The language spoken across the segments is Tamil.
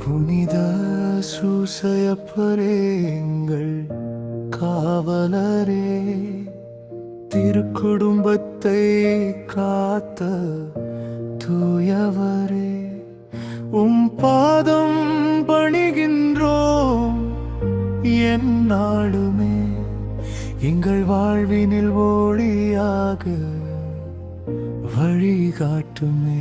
புனித சூசையப்பரே எங்கள் காவலரே, திருக்குடும்பத்தை காத்த தூயவரே, பாதம் பணிகின்றோம் எந்நாளுமே. எங்கள் வாழ்வினில் ஒளியாக வழிகாட்டுமே.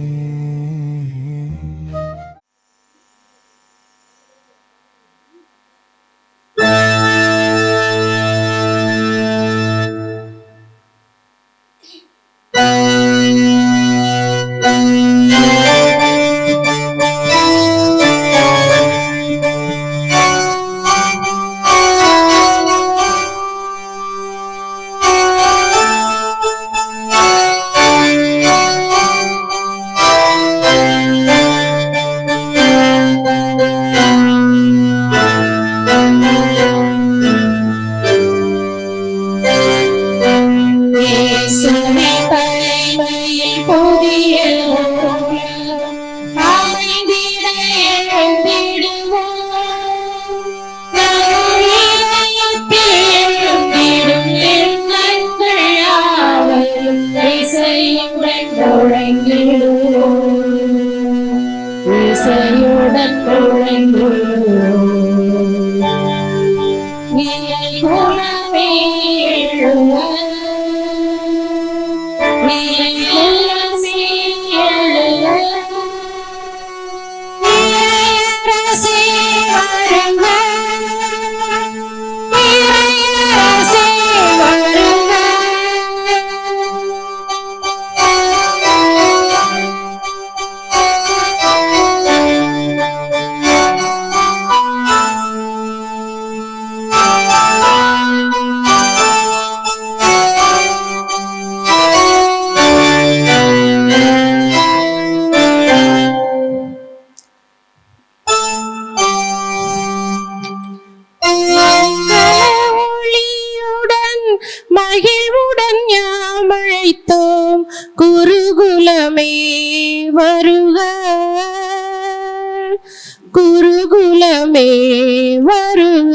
மகிழ்வுடன் யாமழைத்தோம் குருகுலமே வருக, குருகுலமே வருக.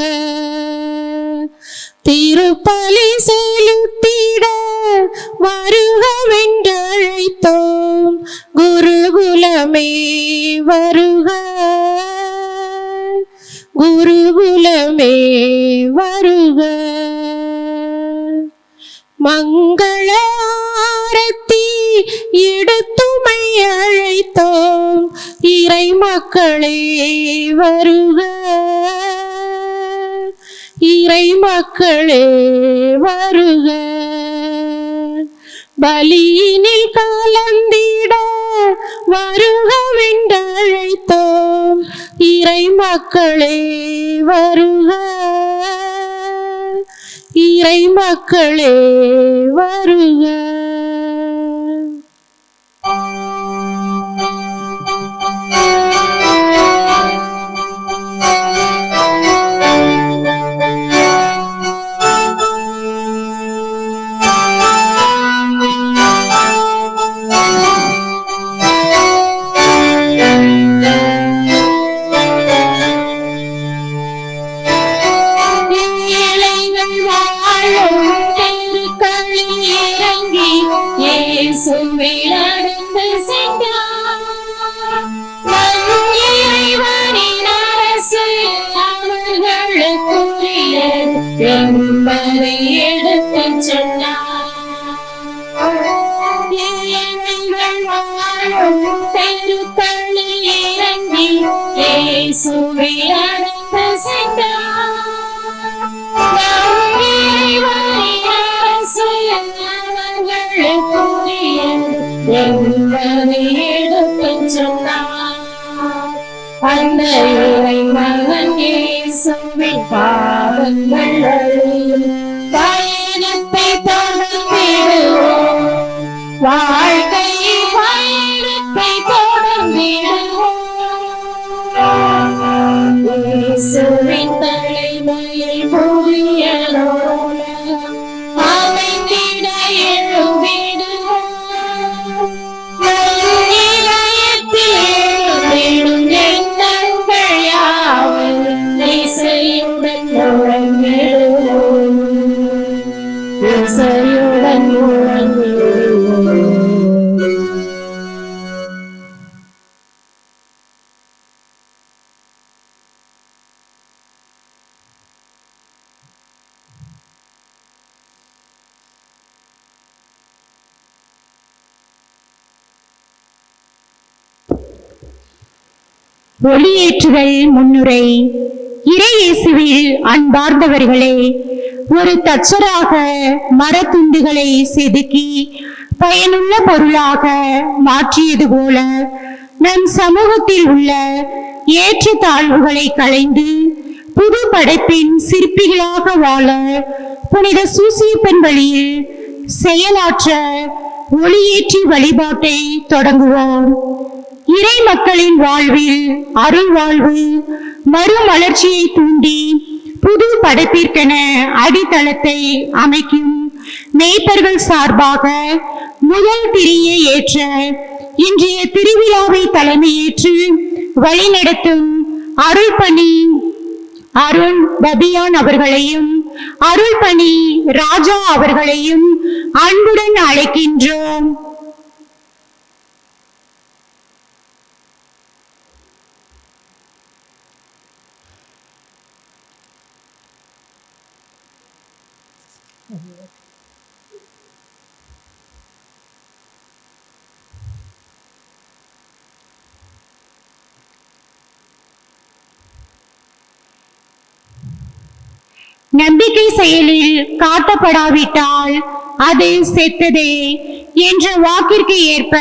திருப்பலி செலுத்திட வருகவென்றழைத்தோம் குருகுலமே வருக, குருகுலமே வருக. மங்கள ஆரத்தி எடுத்துமை அழைத்தோம் இறை மக்களே வருக, இறை மக்களே வருக. பலியினில் கலந்திட வருகவென்றழைத்தோம் இறை மக்களே வருக, இறை மக்களே வருக. என்பதை எடுத்துச் சொன்னார். தெருக்களில் இறங்கி இயேசுவை அழைத்து சென்றார். என்பதை எடுத்துச் சொன்னார். அந்த இறை மகன் இயேசுவின் பாவங்கள் அழியும் பயணத்தை தொடர்ந்திடுவோம். வாழ்க்கை பயணத்தை தொடர்ந்திடுவோம். இயேசுவின் தலைமையில் புதிய உலகம் அமைந்திட எழும்பிடுவோம். இதயத்தில் எழும்பிடும் எண்ணங்கள் ஒளியேற்றுதல் முன்னுரை. இறை இயேசுவில் அன்பார்ந்தவர்களே, ஒரு தச்சராக மரத்துண்டுகளை செதுக்கி பயனுள்ள பொருளாக மாற்றியது போல நம் சமூகத்தில் உள்ள ஏற்றத்தாழ்வுகளை களைந்து புது படைப்பின் சிற்பிகளாக வாழ புனித சூசியப்பன் வழியில் செயலாற்ற ஒளியேற்றி வழிபாட்டை தொடங்குவோம். இறை மக்களின் வாழ்வில் அருள் வாழ்வு மறுமலர்ச்சியை தூண்டி புது படைப்பிற்கென அடித்தளத்தை அமைக்கும் மேய்ப்பர்கள் சார்பாக முதல் திரியை ஏற்ற இன்றைய திருவிழாவை தலைமையேற்று வழிநடத்தும் அருள்பணி அருண் பபியான் அவர்களையும் அருள்பணி ராஜா அவர்களையும் அன்புடன் அழைக்கின்றோம். நம்பிக்கை செயலில் காட்டப்படாவிட்டால் அது செத்ததே என்ற வாக்கிற்கு ஏற்ப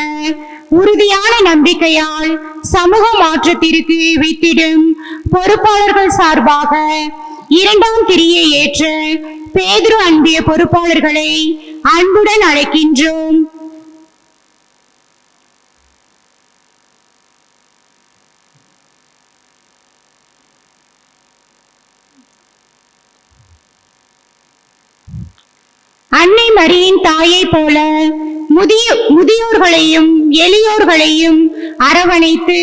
உறுதியான நம்பிக்கையால் சமூக மாற்றத்திற்கு வித்திடும் பொறுப்பாளர்கள் சார்பாக இரண்டாம் திரியை ஏற்ற பேதுரு அன்பிய பொறுப்பாளர்களை அன்புடன் அழைக்கின்றோம். அன்னை மரியின் தாயை போல முதியோர்களையும் எளியோர்களையும் அரவணைத்து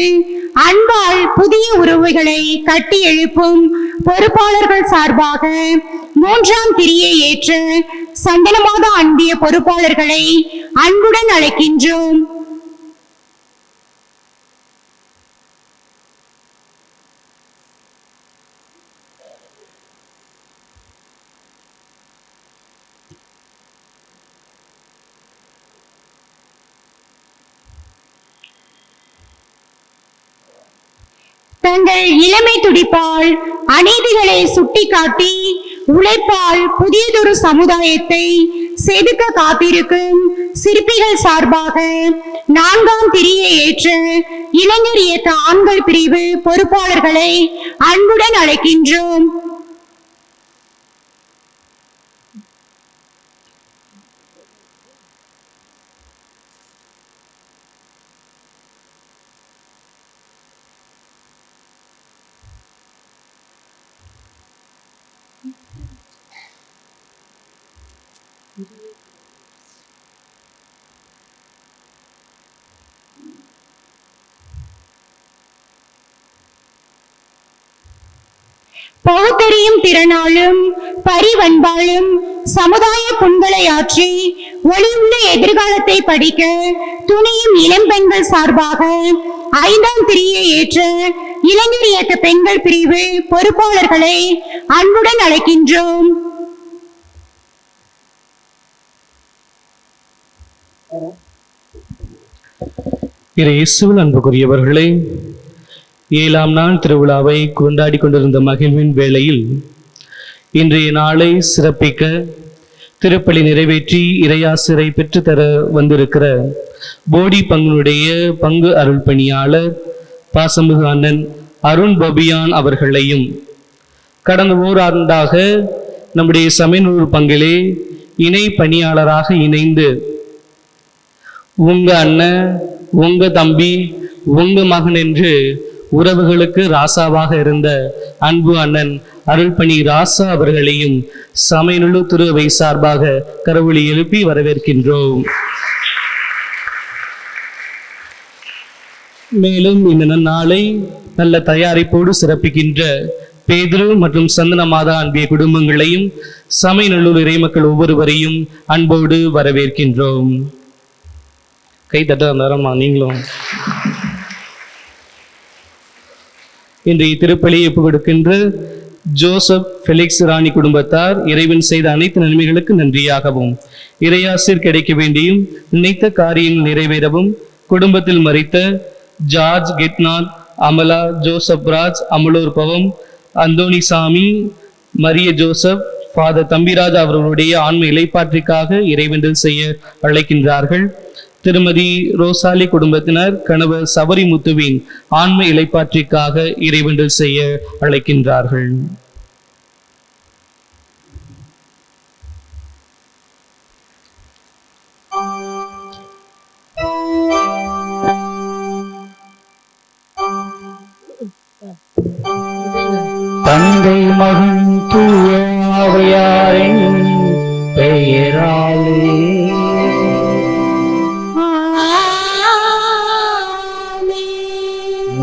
அன்பால் புதிய உறவுகளை கட்டி எழுப்பும் பொறுப்பாளர்கள் சார்பாக மூன்றாம் திரியை ஏற்ற சந்தனமாத அன்பிய பொறுப்பாளர்களை அன்புடன் அழைக்கின்றோம். தங்கள் இளமை துடிப்பால் அநீதிகளை சுட்டிக்காட்டி உழைப்பால் புதியதொரு சமுதாயத்தை செதுக்க காத்திருக்கும் சிற்பிகள் சார்பாக நான்காம் திரியை ஏற்ற இளைஞர் இயக்க ஆண்கள் பிரிவு பொறுப்பாளர்களை அன்புடன் அழைக்கின்றோம். பகுத்தறியும் திறனாலும் பரிவன்பாலும் சமுதாய புண்களை ஆற்றி ஒளியுள்ள எதிர்காலத்தை படிக்க துணியும் இளம்பெண்கள் சார்பாக ஐந்தாம் திரியை ஏற்ற இளைஞர் இயக்க பெண்கள் பிரிவு பொறுப்பாளர்களை அன்புடன் அழைக்கின்றோம். இயேசுவில் அன்புக்குரியவர்களே, 7ஆம் நாள் திருவிழாவை கொண்டாடி கொண்டிருந்த மகிழ்வின் வேளையில் இன்றைய நாளை சிறப்பிக்க திருப்பலி நிறைவேற்றி இறையாசிரை பெற்றுத்தர வந்திருக்கிற போடி பங்குடைய பங்கு அருள் பணியாளர் பாசமிகு அண்ணன் அருண் பபியான் அவர்களையும் கடந்த ஓராண்டாக நம்முடைய சமயநூறு பங்கிலே இணை பணியாளராக இணைந்து உங்க அண்ணன், உங்க தம்பி, உங்க மகன் என்று உறவுகளுக்கு ராசாவாக இருந்த அன்பு அண்ணன் அருள்பணி ராசா அவர்களையும் சமயநல்லூர் திருவை சார்பாக கரவொலி எழுப்பி வரவேற்கின்றோம். மேலும் இந்த நாளை நல்ல தயாரிப்போடு சிறப்பிக்கின்ற பேதுரு மற்றும் சந்தன மாதா அன்பிய குடும்பங்களையும் சமயநல்லூர் இறைமக்கள் ஒவ்வொருவரையும் அன்போடு வரவேற்கின்றோம். கை தட்ட நேரமா நீங்களும். இன்றைய திருப்பலியை ஒப்புக் கொடுக்கின்ற ஜோசப் ஃபெலிக்ஸ் ராணி குடும்பத்தார் இறைவன் செய்த அனைத்து நன்மைகளுக்கு நன்றியாகவும் இறையாசிர் கிடைக்க வேண்டியும் நினைத்த காரியங்கள் நிறைவேறவும் குடும்பத்தில் மறித்த ஜார்ஜ் கெட்னாத் அமலா ஜோசப் ராஜ், அமலூர் பவம், அந்தோணிசாமி, மரிய ஜோசப், ஃபாதர் தம்பிராஜ் அவர்களுடைய ஆன்ம இலைப்பாற்றிற்காக இறைவேண்டல் செய்ய அழைக்கின்றார்கள். திருமதி ரோசாலி குடும்பத்தினர் கணவர் சபரிமுத்துவின் ஆன்ம இலைப்பாற்றிற்காக இறைவேண்டல் செய்ய அழைக்கின்றார்கள். தந்தை மகன் தூய ஆவியாரின் பெயராலே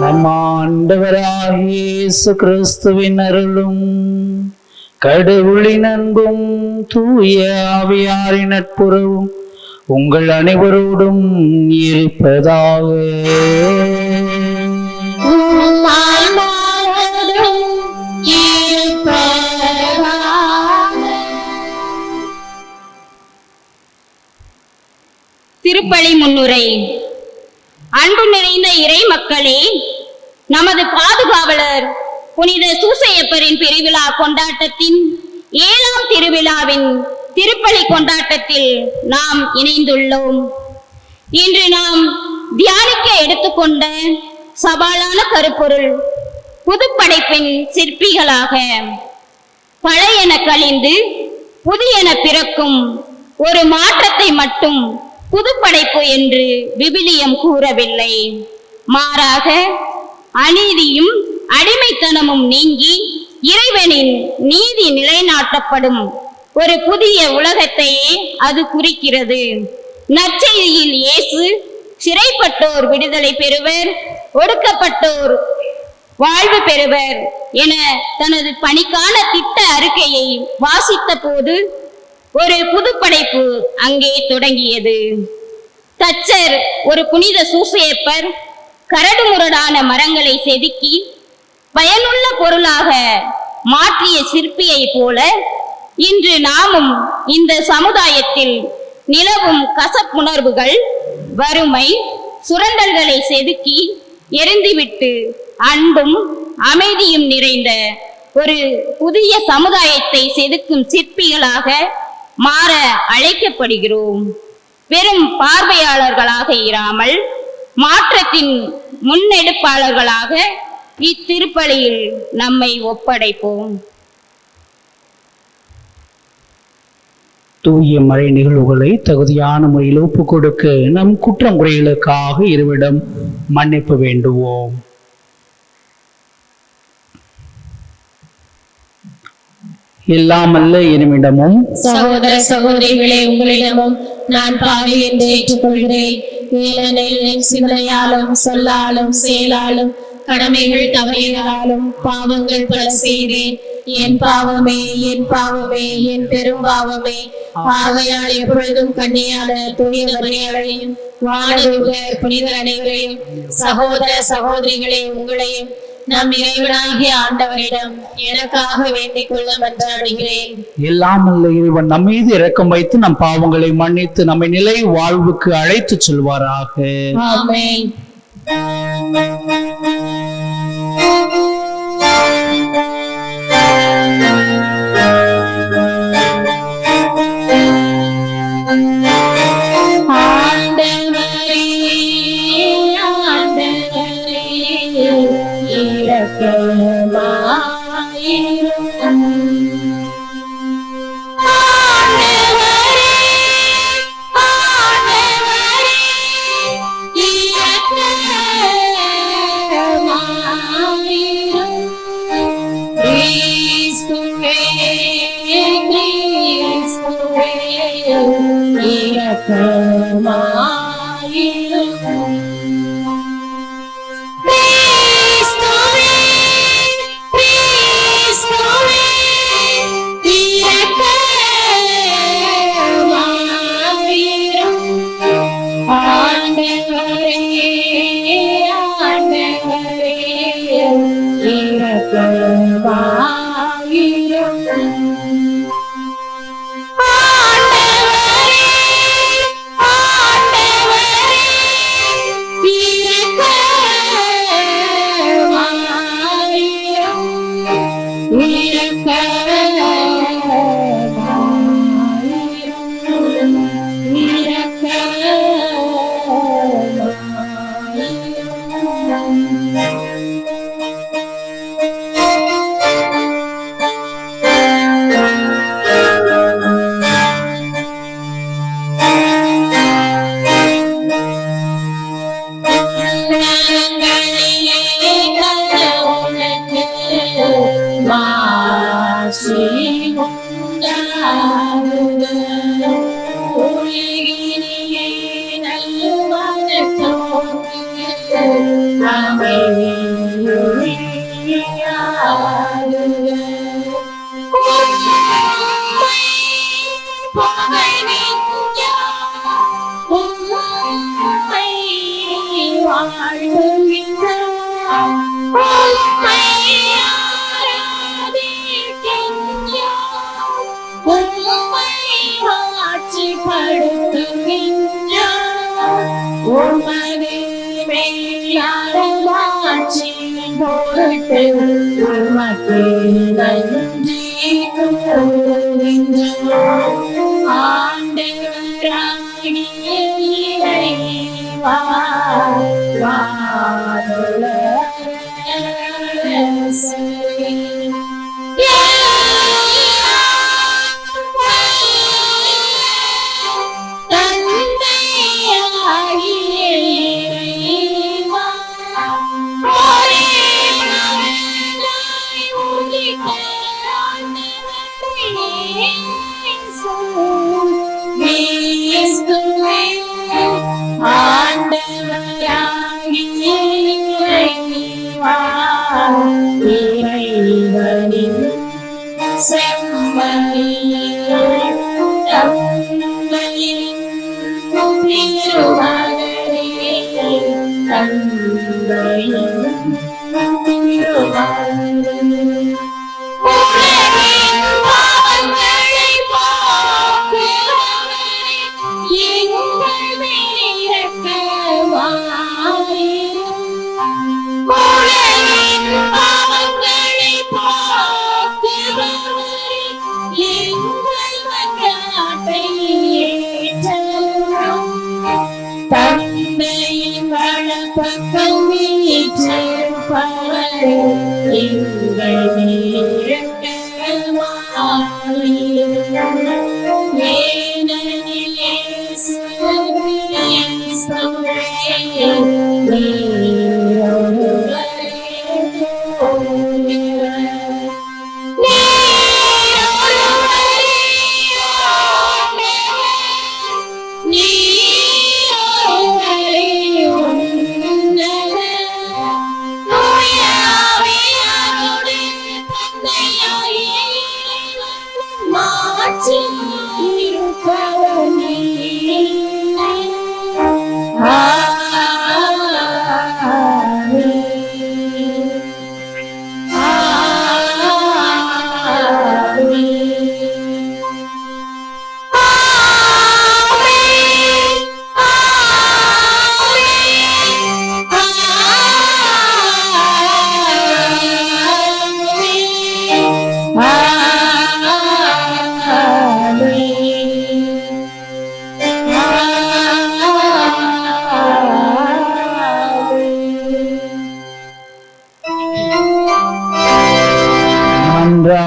நம் ஆண்டவராகிய இயேசு கிறிஸ்துவின் அருளும் கடவுளின் அன்பும் தூய ஆவியாரின் நட்புறவும் உங்கள் அனைவரோடும் இருப்பதாக. திருப்பலி முன்னுரை. அன்பு நிறைந்த இறை மக்களே, நமது பாதுகாவலர் புனித சூசையப்பரின் பெருவிழா கொண்டாட்டத்தின் 7ஆம் திருவிழாவின் திருப்பலி கொண்டாட்டத்தில் நாம் இணைந்துள்ளோம். இன்று நாம் தியானிக்க எடுத்துக்கொண்ட சவாலான கருப்பொருள் புதுப்படைப்பின் சிற்பிகளாக. பழையன கழிந்து புதியன பிறக்கும் ஒரு மாற்றத்தை மட்டும் புதுப்படைப்பு என்று விவிலியம் கூறவில்லை. மாறாக அநீதியும் அடிமைத்தனமும் நீங்கி இறைவனின் நீதி நிலைநாட்டப்படும் ஒரு புதிய உலகத்தையே அது குறிக்கிறது. நற்செய்தியில் இயேசு சிறைப்பட்டோர் விடுதலை பெறுவர், ஒடுக்கப்பட்டோர் வாழ்வு பெறுவர் என தனது பணிக்கான திட்ட அறிக்கையை வாசித்த போது ஒரு புதுப்படைப்பு அங்கே தொடங்கியது. தச்சர் ஒரு புனித சூசையப்பர் கரடுமுரடான மரங்களை செதுக்கி பயனுள்ள பொருளாக மாற்றிய சிற்பியை போல இன்று நாமும் இந்த சமுதாயத்தில் நிலவும் கசப்புணர்வுகள், வறுமை, சுரண்டல்களை செதுக்கி எரிந்துவிட்டு அன்பும் அமைதியும் நிறைந்த ஒரு புதிய சமுதாயத்தை செதுக்கும் சிற்பிகளாக மாற அழைக்கப்படுகிறோம். வெறும் பார்வையாளர்களாக இராமல் மாற்றத்தின் முன்னெடுப்பாளர்களாக இத்திருப்பலியில் நம்மை ஒப்படைப்போம். தூய மறை நிகழ்வுகளை தகுதியான முறையில் ஒப்புக் கொடுக்க நம் குற்றம் குறைகளுக்காக இருவிடம் மன்னிப்பு வேண்டுவோம். இல்லாமல்ல என்னிடமும் சகோதர சகோதரிகளே, உங்களிடமும் நான் பாவி என்று ஏற்றுக்கொள்கிறேன். ஏனெனில் என் சிந்தனையாலும் சொல்லாலும் செயலாலும் கடமைகள் தவறியதாலும் பாவங்கள் பல செய்தேன். என் பாவமே, என் பாவமே, என் பெரும் பாவமே. ஆகையால் எப்பொழுதும் கன்னியான தூய மரியாதையும் வானதூதர் புனிதர் அனைவரையும் சகோதர சகோதரிகளே உங்களையும் நம் இறைவனாகிய ஆண்டவரிடம் எனக்காக வேண்டிக் கொள்ள மன்றாடுகிறேன். இல்லாமல்ல இறைவன் நம் மீது இரக்கம் வைத்து நம் பாவங்களை மன்னித்து நம்மை நிலை வாழ்வுக்கு அழைத்து செல்வாராக. ஆமென்.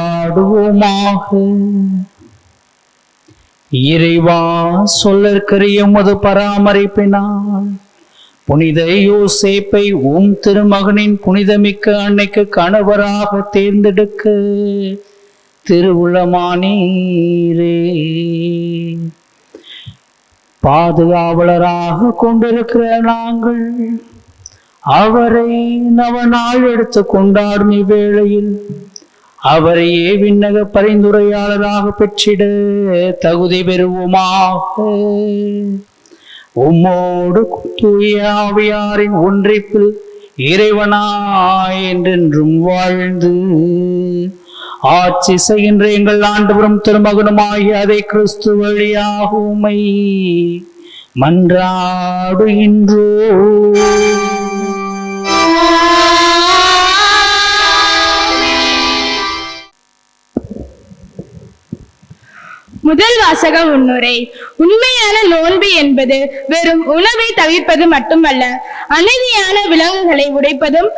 மன்றாடுவோமாக. இறைவா, சொல்லற்கரிய உமது பராமரிப்பினால் புனித யோசேப்பை திருமகனின் புனிதமிக்க அன்னைக்கு கணவராக தேர்ந்தெடுக்க திருவுளமானீரே. பாதுகாவலராக கொண்டிருக்கிற நாங்கள் அவரை நவநாள் எடுத்து கொண்டாடும் இவ்வேளையில் அவரையே விண்ணக பரிந்துரையாளராக பெற்றிட தகுதி பெறுவோமாக. உம்மோடு தூய ஆவியாரின் ஒன்றிப்பில் இறைவனாய் என்றென்றும் வாழ்ந்து ஆட்சி செய்கின்ற எங்கள் ஆண்டவரும் திருமகனுமாகிய அதை கிறிஸ்து வழியாக உம்மை மன்றாடுகின்றோ. முதல் வாசக முன்னுரை. உண்மையான நோன்பு என்பது வெறும் உணவை தவிர்ப்பது மட்டுமல்ல, அமைதியான விலங்குகளை உடைப்பதும்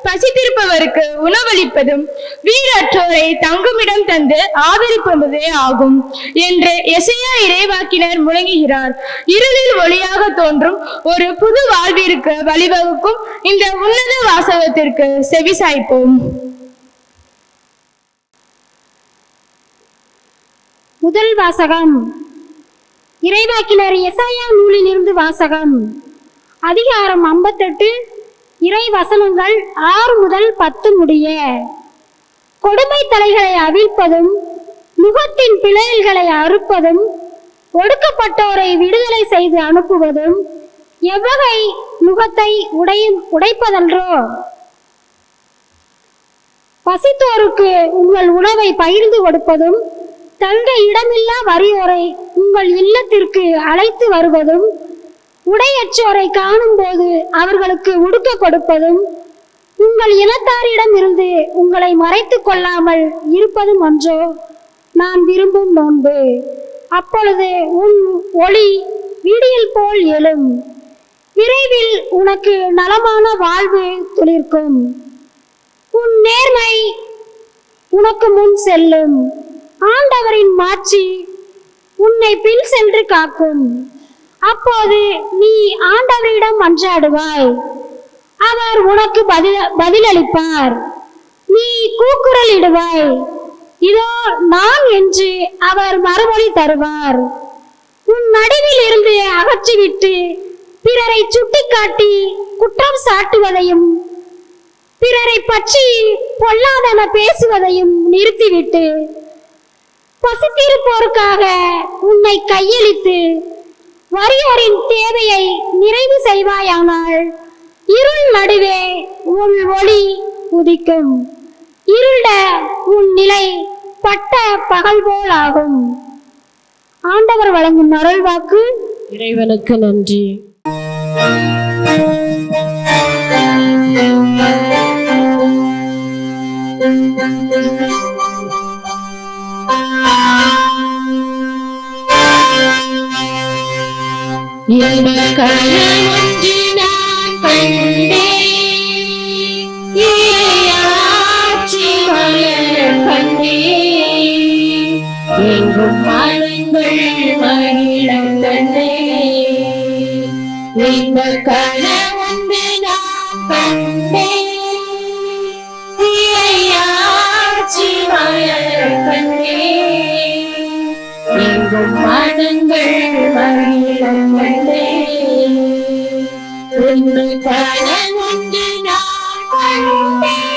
பசித்திருப்பவருக்கு உணவளிப்பதும் வீடற்றோரை தங்குமிடம் தந்து ஆதரிப்பதே ஆகும் என்று எசையா இறைவாக்கினர் முழங்குகிறார். இருளில் ஒளியாக தோன்றும் ஒரு புது வாழ்விற்கு வழிவகுக்கும் இந்த உன்னத வாசகத்திற்கு செவிசாய்ப்போம். முதல் வாசகம் இறைவாக்கினர் எசாயா நூலிலிருந்து வாசகம். அதிகாரம் 58 இறை வசனங்கள் 6 முதல் 10 முடிய. கொடுமை தலைகளை அவிழ்ப்பதும், முகத்தின் பிளவுகளை அறுப்பதும், ஒடுக்கப்பட்டோரை விடுதலை செய்து அனுப்புவதும் எவ்வகை முகத்தை உடைப்பதன்றோ? பசித்தோருக்கு உங்கள் உணவை பகிர்ந்து கொடுப்பதும், தங்க இடமில்லா வறியோரை உங்கள் இல்லத்திற்கு அழைத்து வருவதும், உடையற்றோரை காணும் போது அவர்களுக்கு உடுக்க கொடுப்பதும், உங்கள் இனத்தாரிடம் இருந்து உங்களை மறைத்துக் கொள்ளாமல் இருப்பதும் அன்றோ நான் விரும்பும் நோன்பு. அப்பொழுது உன் ஒளி விடியல் போல் எழும், விரைவில் உனக்கு நலமான வாழ்வு துளிர்க்கும், உன் நேர்மை உனக்கு முன் செல்லும், ஆண்டவரின் மாட்சி உன்னை பின் சென்று காக்கும். அப்போது நீ ஆண்டவரிடம் மன்றாடுவாய், அவர் உனக்கு பதிலளிப்பார். நீ கூக்குரலிடுவாய், இதோ நான் என்று அவர் மறுமொழி தருவார். உன் நடுவில் இருந்து அகற்றிவிட்டு பிறரை சுட்டிக்காட்டி குற்றம் சாட்டுவதையும், பிறரை பற்றி பொல்லாதன பேசுவதையும் நிறுத்திவிட்டு, பசித்திருப்போருக்காக உன்னை கையளித்து வறியோரின் தேவையை நிறைவு செய்வாயானால் இருள் நடுவே உன் ஒளி உதிக்கும், இருண்ட உன் நிலை பட்ட பகல் போல் ஆகும். ஆண்டவர் வழங்கும் அருள்வாக்கு. இறைவனுக்கு நன்றி. ஒன்று நான் கண்டேன், இறையாட்சி மலர் கண்டேன், எங்கும் மனங்கள் மகிழக் கண்டேன். இன்பக் கனவொன்று நான் கண்டேன், இறையாட்சி மலர் கண்டேன், எங்கும் மனங்கள் மகிழக் கண்டேன். இன்பக் கனவொன்று நான் கண்டேன்.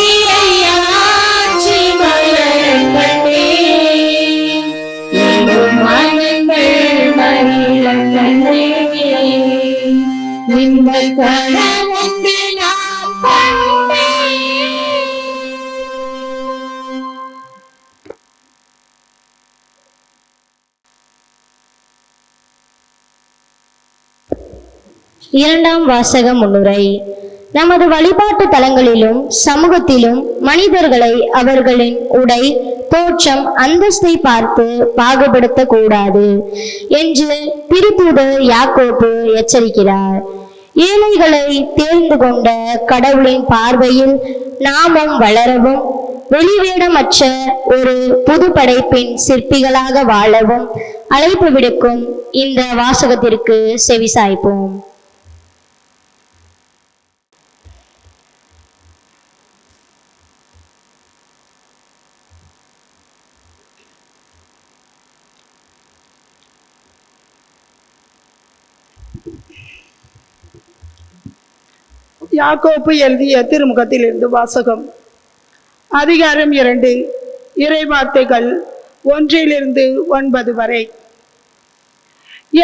இறையாட்சி கனவொன்று நான் கண்டேன். இரண்டாம் வாசக முன்னுரை. நமது வழிபாட்டு தலங்களிலும் சமூகத்திலும் மனிதர்களை அவர்களின் உடை, தோற்றம், அந்தஸ்தை பார்த்து பாகுபடுத்தக் கூடாது என்று திருத்தூதர் யாக்கோபு எச்சரிக்கிறார். ஏழைகளை தேர்ந்து கொண்ட கடவுளின் பார்வையில் நாமும் வளரவும் வெளிவேடமற்ற ஒரு புது படைப்பின் சிற்பிகளாக வாழவும் அழைப்பு விடுக்கும் இந்த வாசகத்திற்கு செவிசாய்ப்போம். யாக்கோப்பு எழுதிய திருமுகத்திலிருந்து வாசகம். அதிகாரம் 2, இறைவார்த்தைகள் 1-9 வரை.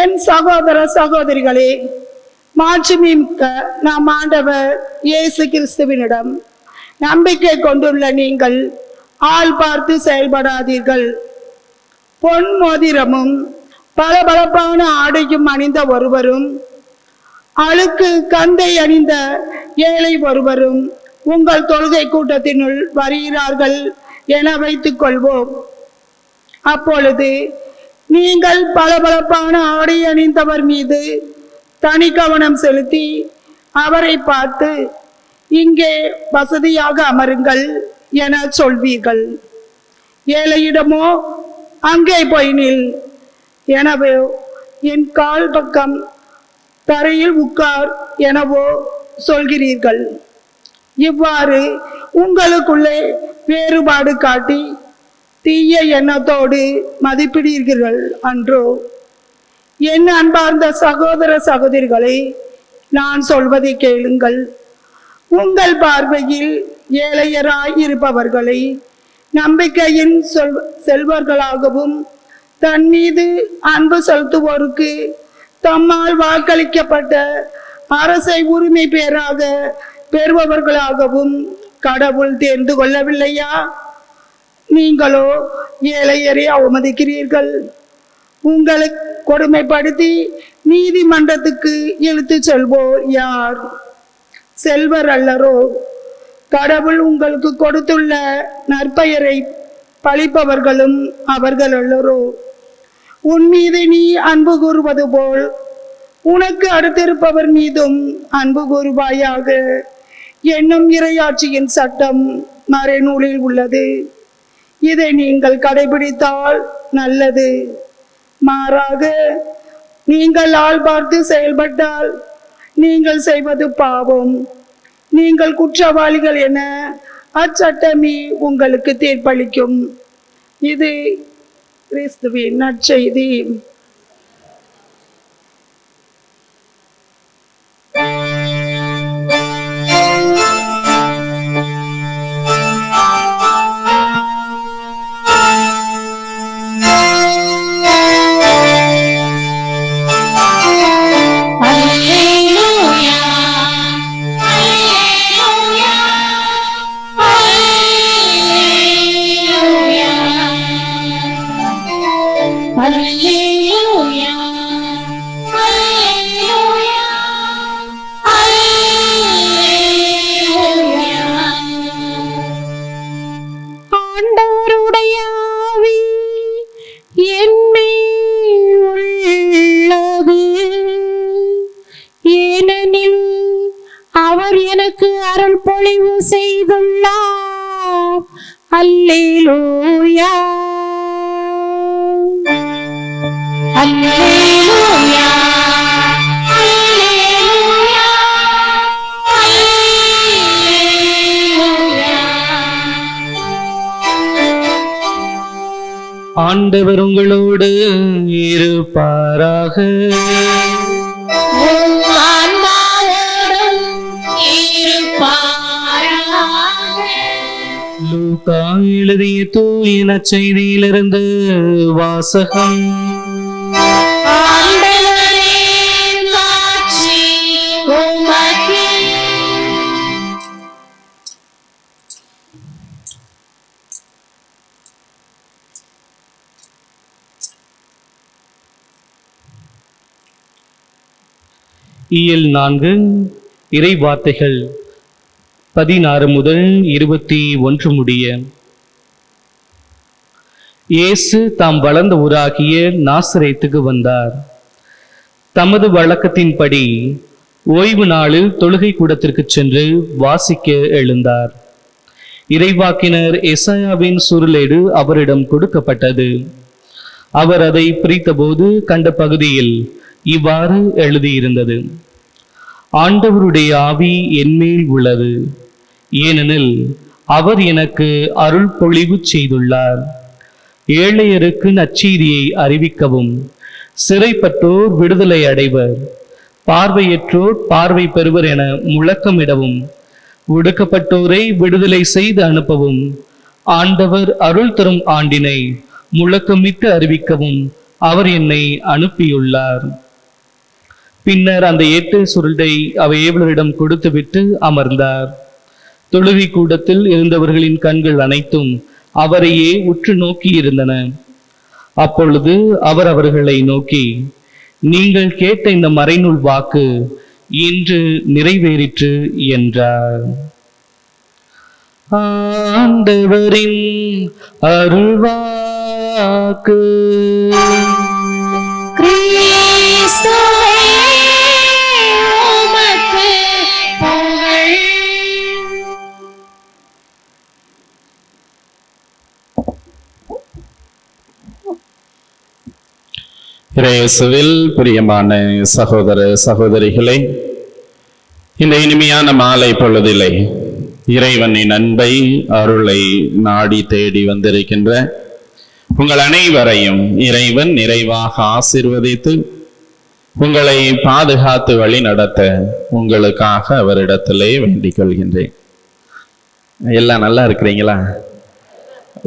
என் சகோதர சகோதரிகளே, மாட்சிமிக்க நம் ஆண்டவர் இயேசு கிறிஸ்துவினிடம் நம்பிக்கை கொண்டுள்ள நீங்கள் ஆள் பார்த்து செயல்படாதீர்கள். பொன் மோதிரமும் பளபளப்பான ஆடையும் அணிந்த ஒருவரும் அழுக்கு கந்தை அணிந்த ஏழை ஒருவரும் உங்கள் தொழுகை கூட்டத்தினுள் வருகிறார்கள் என வைத்துக் கொள்வோம். அப்பொழுது நீங்கள் பளபளப்பான ஆடை அணிந்தவர் மீது தனி கவனம் செலுத்தி அவரை பார்த்து இங்கே வசதியாக அமருங்கள் என சொல்வீர்கள். ஏழையிடமோ அங்கே போய் நில், எனவே என் கால் பக்கம் தரையில் உட்கார் எனவோ சொல்கிறீர்கள். இவ்வாறு உங்களுக்குள்ளே வேறுபாடு காட்டி தீய எண்ணத்தோடு மதிப்பிடுகிறீர்கள் அன்றோ? என் அன்பார்ந்த சகோதர சகோதரிகளை, நான் சொல்வதை கேளுங்கள். உங்கள் பார்வையில் ஏழையராய் இருப்பவர்களை நம்பிக்கையின் செல்வர்களாகவும் தன் மீது அன்பு செலுத்துவோருக்கு தம்மால் வாக்களிக்கப்பட்ட அரசை உரிமை பேராக பெறுபவர்களாகவும் கடவுள் தேர்ந்து கொள்ளவில்லையா? நீங்களோ ஏழையரை அவமதிக்கிறீர்கள். உங்களை கொடுமைப்படுத்தி நீதிமன்றத்துக்கு இழுத்து செல்வோர் யார்? செல்வர் அல்லரோ? கடவுள் உங்களுக்கு கொடுத்துள்ள நற்பெயரை பழிப்பவர்களும் அவர்கள் அல்லரோ? உன் மீது நீ அன்பு கூறுவது போல் உனக்கு அடுத்திருப்பவர் மீதும் அன்பு கூறுவாயாக என்னும் இறையாட்சியின் சட்டம் மறைநூலில் உள்ளது. இதை நீங்கள் கடைபிடித்தால் நல்லது. மாறாக நீங்கள் ஆள் பார்த்து செயல்பட்டால் நீங்கள் செய்வது பாவம். நீங்கள் குற்றவாளிகள் என அச்சட்டமே உங்களுக்கு தீர்ப்பளிக்கும். இது கிறிஸ்துவின் நற்செய்தி. ஆண்டவருடைய ஆவி என்மேல் உள்ளது, ஏனெனில் அவர் எனக்கு அருள் பொழிவு செய்துள்ளார். அல்லேலூயா, அல்லேலூயா, அல்லேலூயா, அல்லேலூயா. ஆண்டவர் உங்களோடு இருப்பாராக. உம் ஆன்மாவோடும் இருப்பாராக. லூக்கா எழுதிய தூய நற்செய்தியிலிருந்து வாசகம். ஆண்டவரே, மாட்சி உமக்கே. இயல் 4 இறை வார்த்தைகள் 16 முதல் 21 முடிய. இயேசு தாம் வளர்ந்த ஊராகிய நாசரேத்துக்கு வந்தார். தமது வழக்கத்தின்படி ஓய்வு நாளில் தொழுகை கூடத்திற்கு சென்று வாசிக்க எழுந்தார். இறைவாக்கினர் எசாயாவின் சுருளேடு அவரிடம் கொடுக்கப்பட்டது. அவர் அதை பிரித்தபோது கண்ட பகுதியில் இவ்வாறு எழுதியிருந்தது: ஆண்டவருடைய ஆவி என்மேல் உள்ளது, ஏனெனில் அவர் எனக்கு அருள் பொழிவு செய்துள்ளார். ஏழையருக்கு நற்செய்தியை அறிவிக்கவும், சிறைப்பட்டோர் விடுதலை அடைவர், பார்வையற்றோர் பார்வை பெறுவர் என முழக்கமிடவும், ஒடுக்கப்பட்டோரை விடுதலை செய்து அனுப்பவும், ஆண்டவர் அருள் தரும் ஆண்டினை முழக்கமிட்டு அறிவிக்கவும் அவர் என்னை அனுப்பியுள்ளார். பின்னர் அந்த 8 சுருளை ஏவலரிடம் கொடுத்துவிட்டு அமர்ந்தார். தொழுகை கூடத்தில் இருந்தவர்களின் கண்கள் அனைத்தும் அவரையே உற்று நோக்கி இருந்தன. அப்பொழுது அவர் அவர்களை நோக்கி, நீங்கள் கேட்ட இந்த மறைநூல் வாக்கு இன்று நிறைவேறிற்று என்றார். ஆண்டவரின் அருள்வாக்கு. கிறிஸ்துவே உமக்கு புகழ். இயேசுவில் பிரியமான சகோதர சகோதரிகளே, இந்த இனிமையான மாலை பொழுதிலே இறைவனின் அன்பை அருளை நாடி தேடி வந்திருக்கின்ற உங்கள் அனைவரையும் இறைவன் நிறைவாக ஆசீர்வதித்து உங்களை பாதுகாத்து வழி நடத்த உங்களுக்காக அவரிடத்திலே வேண்டிக் கொள்கின்றேன். எல்லாம் நல்லா இருக்கிறீங்களா?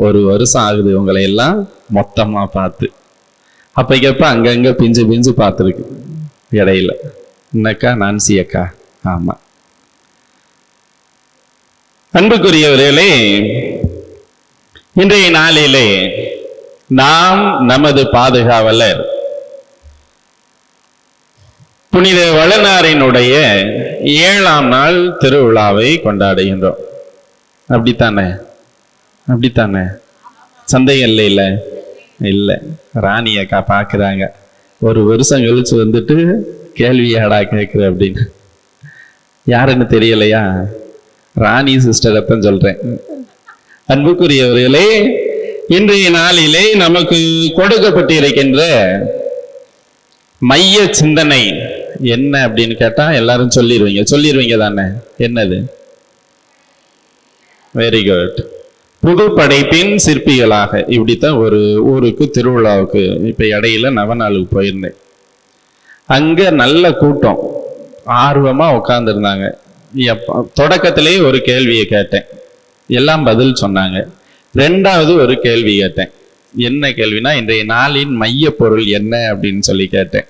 ஒரு வருஷம் ஆகுது உங்களை எல்லாம் மொத்தமா பார்த்து. அப்பைக்கப்ப அங்கங்க பிஞ்சு பிஞ்சு பார்த்துருக்கு இடையில. என்னக்கா? நான்சி அக்கா. ஆமா. அன்புக்குரியவர்களே, இன்றைய நாளிலே நாம் நமது பாதுகாவலர் புனித வளனாரினுடைய 7ஆம் நாள் திருவிழாவை கொண்டாடுகின்றோம். அப்படித்தானே? அப்படித்தானே? சந்தேகம் இல்லை? இல்லை. ராணி அக்கா பார்க்குறாங்க. ஒரு வருஷம் கழிச்சு வந்துட்டு கேள்வியாடா கேட்குற அப்படின்னு. யாருன்னு தெரியலையா? ராணி சிஸ்டரைத்தான் சொல்றேன். அன்புக்குரியவர்களே, இன்றைய நாளிலே நமக்கு கொடுக்கப்பட்டிருக்கின்ற மைய சிந்தனை என்ன அப்படின்னு கேட்டா எல்லாரும் சொல்லிடுவீங்க தானே? என்னது? Very good. புது படைப்பின் சிற்பிகளாக. இப்படித்தான் ஒரு ஊருக்கு திருவிழாவுக்கு இப்ப இடையில நவநாளுக்கு போயிருந்தேன். அங்க நல்ல கூட்டம், ஆர்வமா உட்கார்ந்துருந்தாங்க. தொடக்கத்திலே ஒரு கேள்வியை கேட்டேன், எல்லாம் பதில் சொன்னாங்க. 2வது ஒரு கேள்வி கேட்டேன். என்ன கேள்வினா, இன்றைய நாளின் மைய பொருள் என்ன அப்படின்னு சொல்லி கேட்டேன்.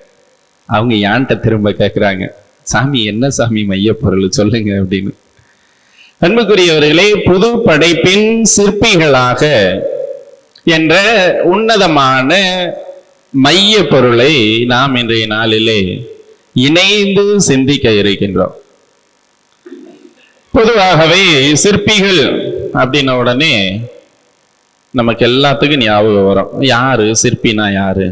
அவங்க யான்ட்ட திரும்ப கேட்குறாங்க, சாமி என்ன சாமி மைய பொருள் சொல்லுங்க அப்படின்னு. அன்புக்குரியவர்களே, புது படைப்பின் சிற்பிகளாக என்ற உன்னதமான மைய பொருளை நாம் இன்றைய நாளிலே இணைந்து சிந்திக்க இருக்கின்றோம். பொதுவாகவே சிற்பிகள் அப்படின்ன உடனே நமக்கு எல்லாத்துக்கும் ஞாபகம் வரும். யாரு சிற்பினா? யாரு?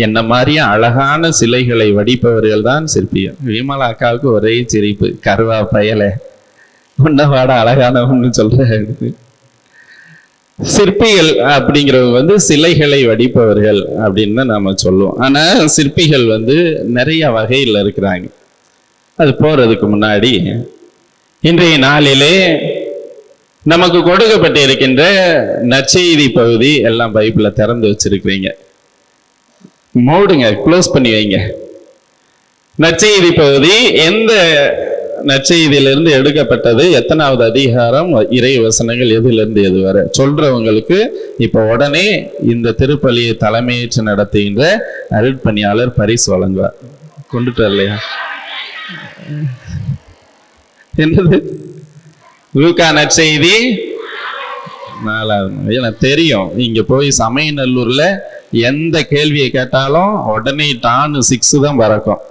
என்ன மாதிரியே அழகான சிலைகளை வடிப்பவர்கள் தான் சிற்பிகள். விமலா அக்காவுக்கு ஒரே சிரிப்பு, கருவா பயலை உன்னவாட அழகானவன்னு சொல்ற. சிற்பிகள் அப்படிங்கிறவங்க சிலைகளை வடிப்பவர்கள் அப்படின்னு நாம சொல்லுவோம். ஆனா சிற்பிகள் நிறைய வகையில் இருக்கிறாங்க. அது போறதுக்கு முன்னாடி இன்றைய நாளிலே நமக்கு கொடுக்கப்பட்டிருக்கின்ற நற்செய்தி பகுதி எல்லாம் பைபிள்ல திறந்து வச்சிருக்கிறீங்க. மூடுங்க, க்ளோஸ் பண்ணி வைங்க. நற்செய்தி பகுதி எந்த நற்செய்தியிலிருந்து எடுக்கப்பட்டது, எத்தனாவது அதிகாரம், இறை வசனங்கள் எதிலிருந்து எது வரை சொல்றவங்களுக்கு இப்ப உடனே இந்த திருப்பலியை தலைமையேற்று நடத்துகின்ற அருட்பணியாளர் பரிசு வழங்குவார். கொண்டுட்டு இல்லையா? என்னது? லூக்கா நற்செய்தி 4வது. எனக்கு தெரியும், இங்க போய் சமயநல்லூர்ல எந்த கேள்வியை கேட்டாலும் உடனே டான்னு 6 தான் பறக்கும்.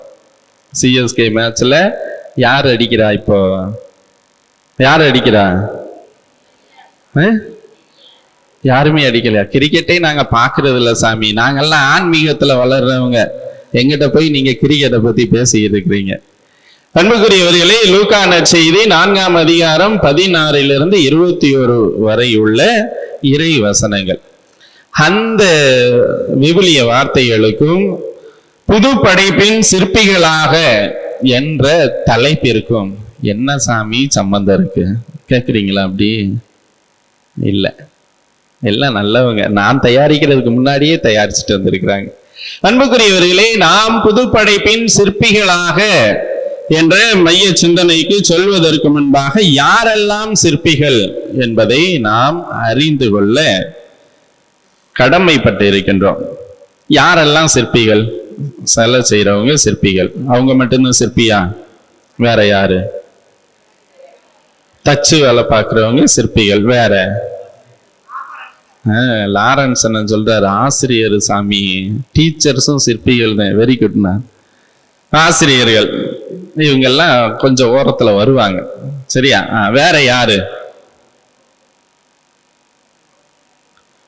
சிஎஸ்கே மேட்ச்ல யார் அடிக்கிறா? இப்போ யார் அடிக்கிறா? யாருமே அடிக்கலையா? கிரிக்கெட்டே நாங்க பாக்குறது இல்ல சாமி. நாங்கெல்லாம் ஆன்மீகத்துல வளர்றவங்க, எங்கிட்ட போய் நீங்க கிரிக்கெட்டை பத்தி பேசிக்கிட்டு இருக்கிறீங்க. அன்புக்குரியவர்களே, லூக்கா நற்செய்தி 4ஆம் அதிகாரம் 16 21 வரை உள்ள இறை வசனங்கள். அந்த விவிலிய வார்த்தைகளுக்கும் புது படைப்பின் சிற்பிகளாக என்ற தலைப்பிற்கும் என்ன சாமி சம்பந்தம் இருக்கு கேக்குறீங்களா? அப்படி இல்லை, எல்லாம் நல்லவங்க. நான் தயாரிக்கிறதுக்கு முன்னாடியே தயாரிச்சுட்டு வந்திருக்கிறாங்க. அன்புக்குரியவர்களே, நாம் புது படைப்பின் சிற்பிகளாக என்ற மைய சிந்தனைக்கு சொல்வதற்கு முன்பாக யாரெல்லாம் சிற்பிகள் என்பதை நாம் அறிந்து கொள்ள கடமைப்பட்டு இருக்கின்றோம். யாரெல்லாம் சிற்பிகள்? சிலை செய்யறவங்க சிற்பிகள். அவங்க மட்டும்தான் சிற்பியா? வேற யாரு? தச்சு வேலை பார்க்கிறவங்க சிற்பிகள். வேற லாரன்ஸ் சொல்றாரு, ஆசிரியர் சாமி, டீச்சர்ஸும் சிற்பிகள் தான். வெரி குட்னா. ஆசிரியர்கள் இவங்கெல்லாம் கொஞ்சம் ஓரத்துல வருவாங்க, சரியா? வேற யாரு?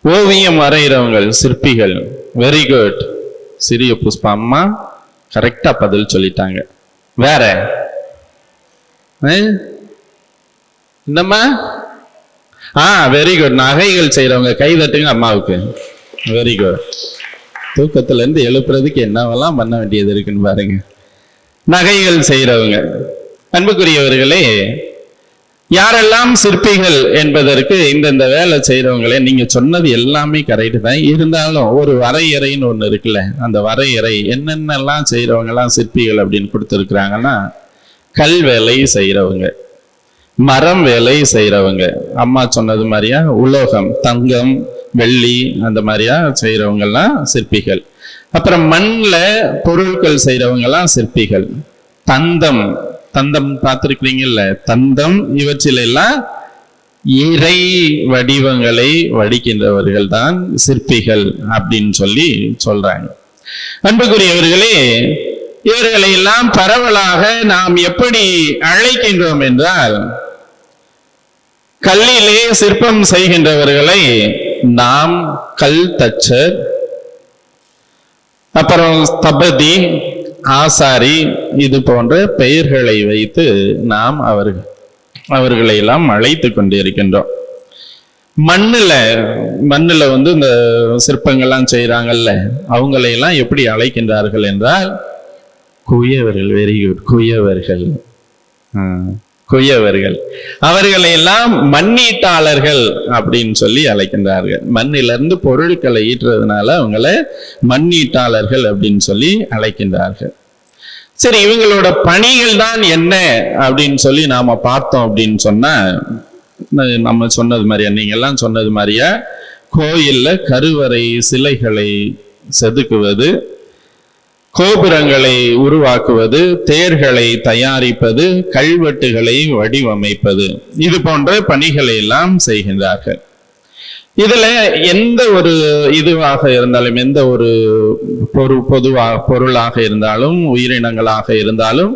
ஓவியம் வரைகிறவங்க சிற்பிகள். Very good. சிறிய புஷ்பா அம்மா கரெக்டா பதில் சொல்லிட்டாங்க. வேற என்னம்மா? Very good. நகைகள் செய்யறவங்க கை தட்டுங்க அம்மாவுக்கு. Very good. தூக்கத்துல இருந்து எழுப்புறதுக்கு என்னவெல்லாம் பண்ண வேண்டியது இருக்குன்னு பாருங்க. நகைகள் செய்யறவங்க. அன்புக்குரியவர்களே, யாரெல்லாம் சிற்பிகள் என்பதற்கு இந்தந்த வேலை செய்யறவங்களே, நீங்க சொன்னது எல்லாமே கரெக்ட் தான். இருந்தாலும் ஒரு வரையறைன்னு ஒண்ணு இருக்குல்ல, அந்த வரையறை என்னென்னலாம் செய்யறவங்க எல்லாம் சிற்பிகள் அப்படின்னு கொடுத்துருக்குறாங்கன்னா, கல் வேலை செய்யறவங்க, மரம் வேலை செய்யறவங்க, அம்மா சொன்னது மாதிரியா உலோகம், தங்கம், வெள்ளி அந்த மாதிரியா செய்யறவங்க எல்லாம் சிற்பிகள். அப்புறம் மண்ல பொருட்கள் செய்யறவங்க எல்லாம் சிற்பிகள். தந்தம், தந்தம் பார்த்திருக்கிறீங்கல்ல, தந்தம், இவற்றில் எல்லாம் இறை வடிவங்களை வடிக்கின்றவர்கள் தான் சிற்பிகள் அப்படின்னு சொல்லி சொல்றாங்க. அன்புக்குரியவர்களே, இவர்களை எல்லாம் பரவலாக நாம் எப்படி அழைக்கின்றோம் என்றால், கல்லிலே சிற்பம் செய்கின்றவர்களை நாம் கல் தச்சர், அப்புறம் ஸ்தபதி, ஆசாரி, இது போன்ற பெயர்களை வைத்து நாம் அவர்களை எல்லாம் அழைத்து கொண்டிருக்கின்றோம். மண்ணுல இந்த சிற்பங்கள்லாம் செய்யறாங்கல்ல, அவங்களையெல்லாம் எப்படி அழைக்கின்றார்கள் என்றால் குயவர்கள். Very good. குயவர்கள். குயவர்கள். அவர்களை எல்லாம் மண்ணீட்டாளர்கள் அப்படின்னு சொல்லி அழைக்கின்றார்கள். மண்ணிலிருந்து பொருட்களை ஈட்டுறதுனால அவங்களை மண்ணீட்டாளர்கள் அப்படின்னு சொல்லி அழைக்கின்றார்கள். சரி, இவங்களோட பணிகள் தான் என்ன அப்படின்னு சொல்லி நாம பார்த்தோம் அப்படின்னு சொன்னா, நம்ம சொன்னது மாதிரியா, நீங்க எல்லாம் சொன்னது மாதிரியா, கோயில்ல கருவறை சிலைகளை செதுக்குவது, கோபுரங்களை உருவாக்குவது, தேர்களை தயாரிப்பது, கல்வெட்டுகளை வடிவமைப்பது, இது போன்ற பணிகளை எல்லாம் செய்கின்றார்கள். இதுல எந்த ஒரு இதுவாக இருந்தாலும், எந்த ஒரு பொருளாக இருந்தாலும், உயிரினங்களாக இருந்தாலும்,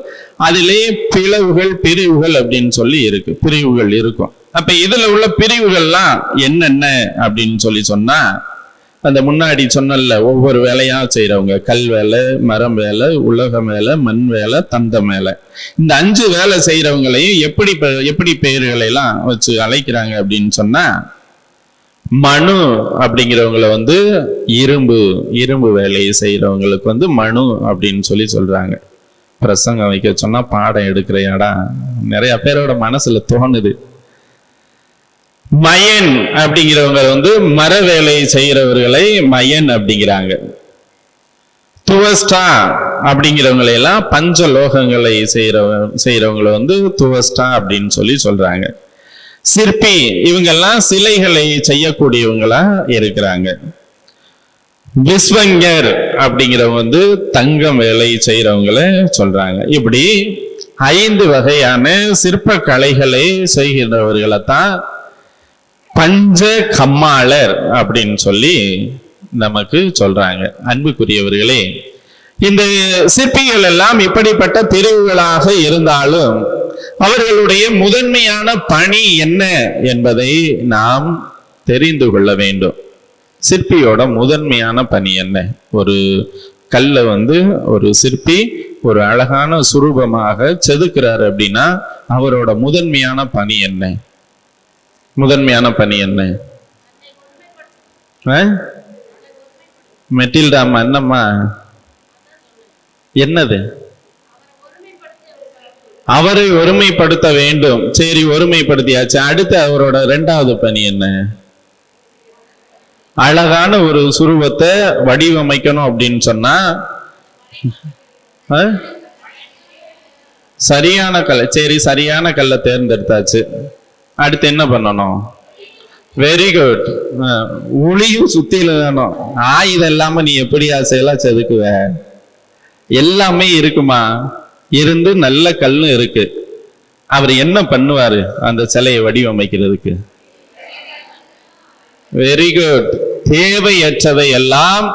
அதிலே பிரிவுகள் அப்படின்னு சொல்லி இருக்கு. பிரிவுகள் இருக்கும். அப்ப இதுல உள்ள பிரிவுகள்லாம் என்னென்ன அப்படின்னு சொல்லி சொன்னா, அந்த முன்னாடி சொன்னல, ஒவ்வொரு வேலையா செய்யறவங்க, கல் வேலை, மரம் வேலை, உலகம் வேலை, மண் வேலை, தந்தம் வேலை, இந்த 5 வேலை செய்யறவங்களையும் எப்படி பெயர்களை எல்லாம் வச்சு அழைக்கிறாங்க அப்படின்னு சொன்னா, மனு அப்படிங்கிறவங்களை இரும்பு வேலையை செய்யறவங்களுக்கு மனு அப்படின்னு சொல்லி சொல்றாங்க. பிரசங்கம் வைக்க சொன்னா பாடம் எடுக்கிற இடம் நிறைய பேரோட மனசுல தோணுது. மயன் அப்படிங்கிறவங்க மர வேலை செய்யறவர்களை மயன் அப்படிங்கிறாங்க. துவஸ்டா அப்படிங்கிறவங்களை எல்லாம் பஞ்ச லோகங்களை செய்யறவங்களை துவஸ்டா அப்படின்னு சொல்லி சொல்றாங்க. சிற்பி இவங்கெல்லாம் சிலைகளை செய்யக்கூடியவங்களா இருக்கிறாங்க. விஸ்வங்கர் அப்படிங்கிறவங்க தங்கம் வேலை செய்யறவங்களை சொல்றாங்க. இப்படி 5 வகையான சிற்ப கலைகளை செய்கின்றவர்களை தான் பஞ்ச கம்மாளர் அப்படின்னு சொல்லி நமக்கு சொல்றாங்க. அன்புக்குரியவர்களே, இந்த சிற்பிகள் எல்லாம் இப்படிப்பட்ட பிரிவுகளாக இருந்தாலும் அவர்களுடைய முதன்மையான பணி என்ன என்பதை நாம் தெரிந்து கொள்ள வேண்டும். சிற்பியோட முதன்மையான பணி என்ன? ஒரு கல்லை ஒரு சிற்பி ஒரு அழகான சுரூபமாக செதுக்கிறார் அப்படின்னா அவரோட முதன்மையான பணி என்ன? முதன்மையான பணி என்ன? மெட்டில்டா என்னம்மா, என்னது? அவரை ஒருமைப்படுத்த வேண்டும். சரி, ஒருமைப்படுத்தியாச்சு. அடுத்து அவரோட இரண்டாவது பணி என்ன? அழகான ஒரு சுரூபத்தை வடிவமைக்கணும் அப்படின்னு சொன்னா சரியான கல்லை, சரி சரியான கல்லை தேர்ந்தெடுத்தாச்சு. அடுத்து என்ன பண்ணணும்? Very good. உளியும் சுத்தியில வேணும். ஆயுதம் இல்லாம நீ எப்படி ஆசையெல்லாம் செதுக்குவ? எல்லாமே இருக்குமா? இருந்து நல்ல கல்லும் இருக்கு. அவர் என்ன பண்ணுவாரு அந்த சிலையை வடிவமைக்கிறதுக்கு? Very good. தேவையற்றதை எல்லாம்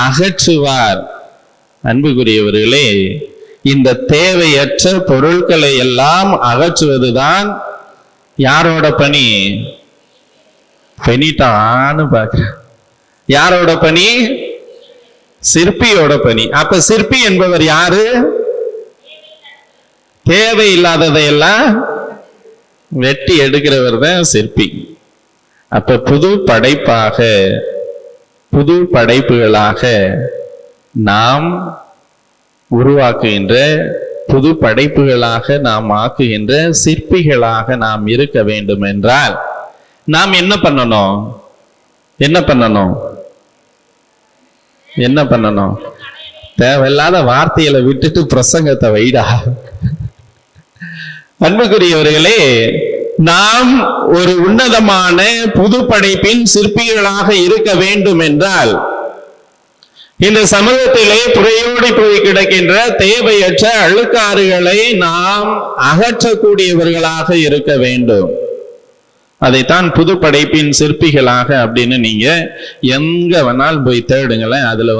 அகற்றுவார். அன்புக்குரியவர்களே, இந்த தேவையற்ற பொருட்களை எல்லாம் அகற்றுவதுதான் யாரோட பணி? பெனிட்டான்னு பாக்குற யாரோட பணி? சிற்பியோட பணி. அப்ப சிற்பி என்பவர் யாரு? தேவையில்லாததையெல்லாம் வெட்டி எடுக்கிறவர் தான் சிற்பி. அப்ப புது படைப்புகளாக நாம் உருவாக்குகின்ற, புது படைப்புகளாக நாம் ஆக்குகின்ற சிற்பிகளாக நாம் இருக்க வேண்டும் என்றால் நாம் என்ன பண்ணணும்? தேவையில்லாத வார்த்தைகளை விட்டுட்டு பிரசங்கத்தை வைடா. அன்புக்குரியவர்களே, நாம் ஒரு உன்னதமான புது படைப்பின் சிற்பிகளாக இருக்க வேண்டும் என்றால் இந்த சமூகத்திலே புறையோடி போய் கிடக்கின்ற தேவையற்ற அழுக்காறுகளை நாம் அகற்றக்கூடியவர்களாக இருக்க வேண்டும். அதைத்தான் புது படைப்பின் சிற்பிகளாக அப்படின்னு நீங்க எங்க வேணாலும் போய் தேடுங்களேன். அதுல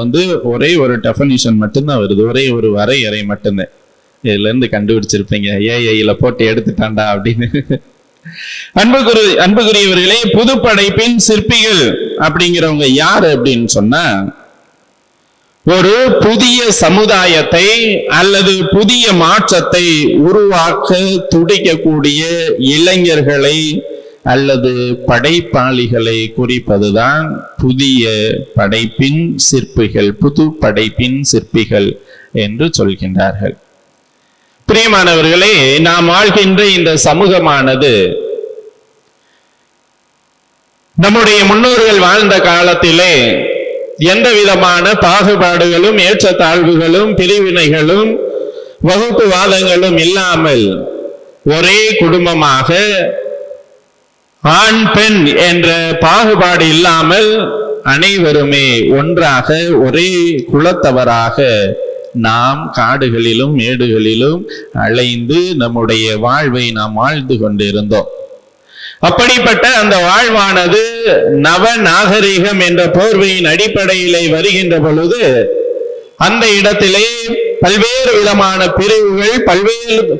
ஒரே ஒரு டெஃபனிஷன் மட்டும்தான் வருது, ஒரே ஒரு வரையறை மட்டும்தான். இதுல இருந்து கண்டுபிடிச்சிருப்பீங்க, ஏஐல போட்டு எடுத்துட்டாண்டா அப்படின்னு. அன்புக்குரியவர்களே, புது படைப்பின் சிற்பிகள் அப்படிங்கிறவங்க யாரு அப்படின்னு சொன்னா, ஒரு புதிய சமுதாயத்தை அல்லது புதிய மாற்றத்தை உருவாக்க துடிக்கக்கூடிய இளைஞர்களை அல்லது படைப்பாளிகளை குறிப்பதுதான் புதிய படைப்பின் சிற்பிகள், புது படைப்பின் சிற்பிகள் என்று சொல்கின்றார்கள். பிரியமானவர்களே, நாம் வாழ்கின்ற இந்த சமூகமானது நம்முடைய முன்னோர்கள் வாழ்ந்த காலத்திலே எந்த விதமான பாகுபாடுகளும் ஏற்றத்தாழ்வுகளும் பிரிவினைகளும் வகுப்புவாதங்களும் இல்லாமல் ஒரே குடும்பமாக ஆண் பெண் என்ற பாகுபாடு இல்லாமல் அனைவருமே ஒன்றாக ஒரே குலத்தவராக நாம் காடுகளிலும் மேடுகளிலும் அலைந்து நம்முடைய வாழ்வை நாம் வாழ்ந்து கொண்டிருந்தோம். அப்படிப்பட்ட அந்த வாழ்வானது நவ நாகரிகம் என்ற போர்வையின் அடிப்படையிலே வருகின்ற பொழுது அந்த இடத்திலே பல்வேறு விதமான பிரிவுகள்,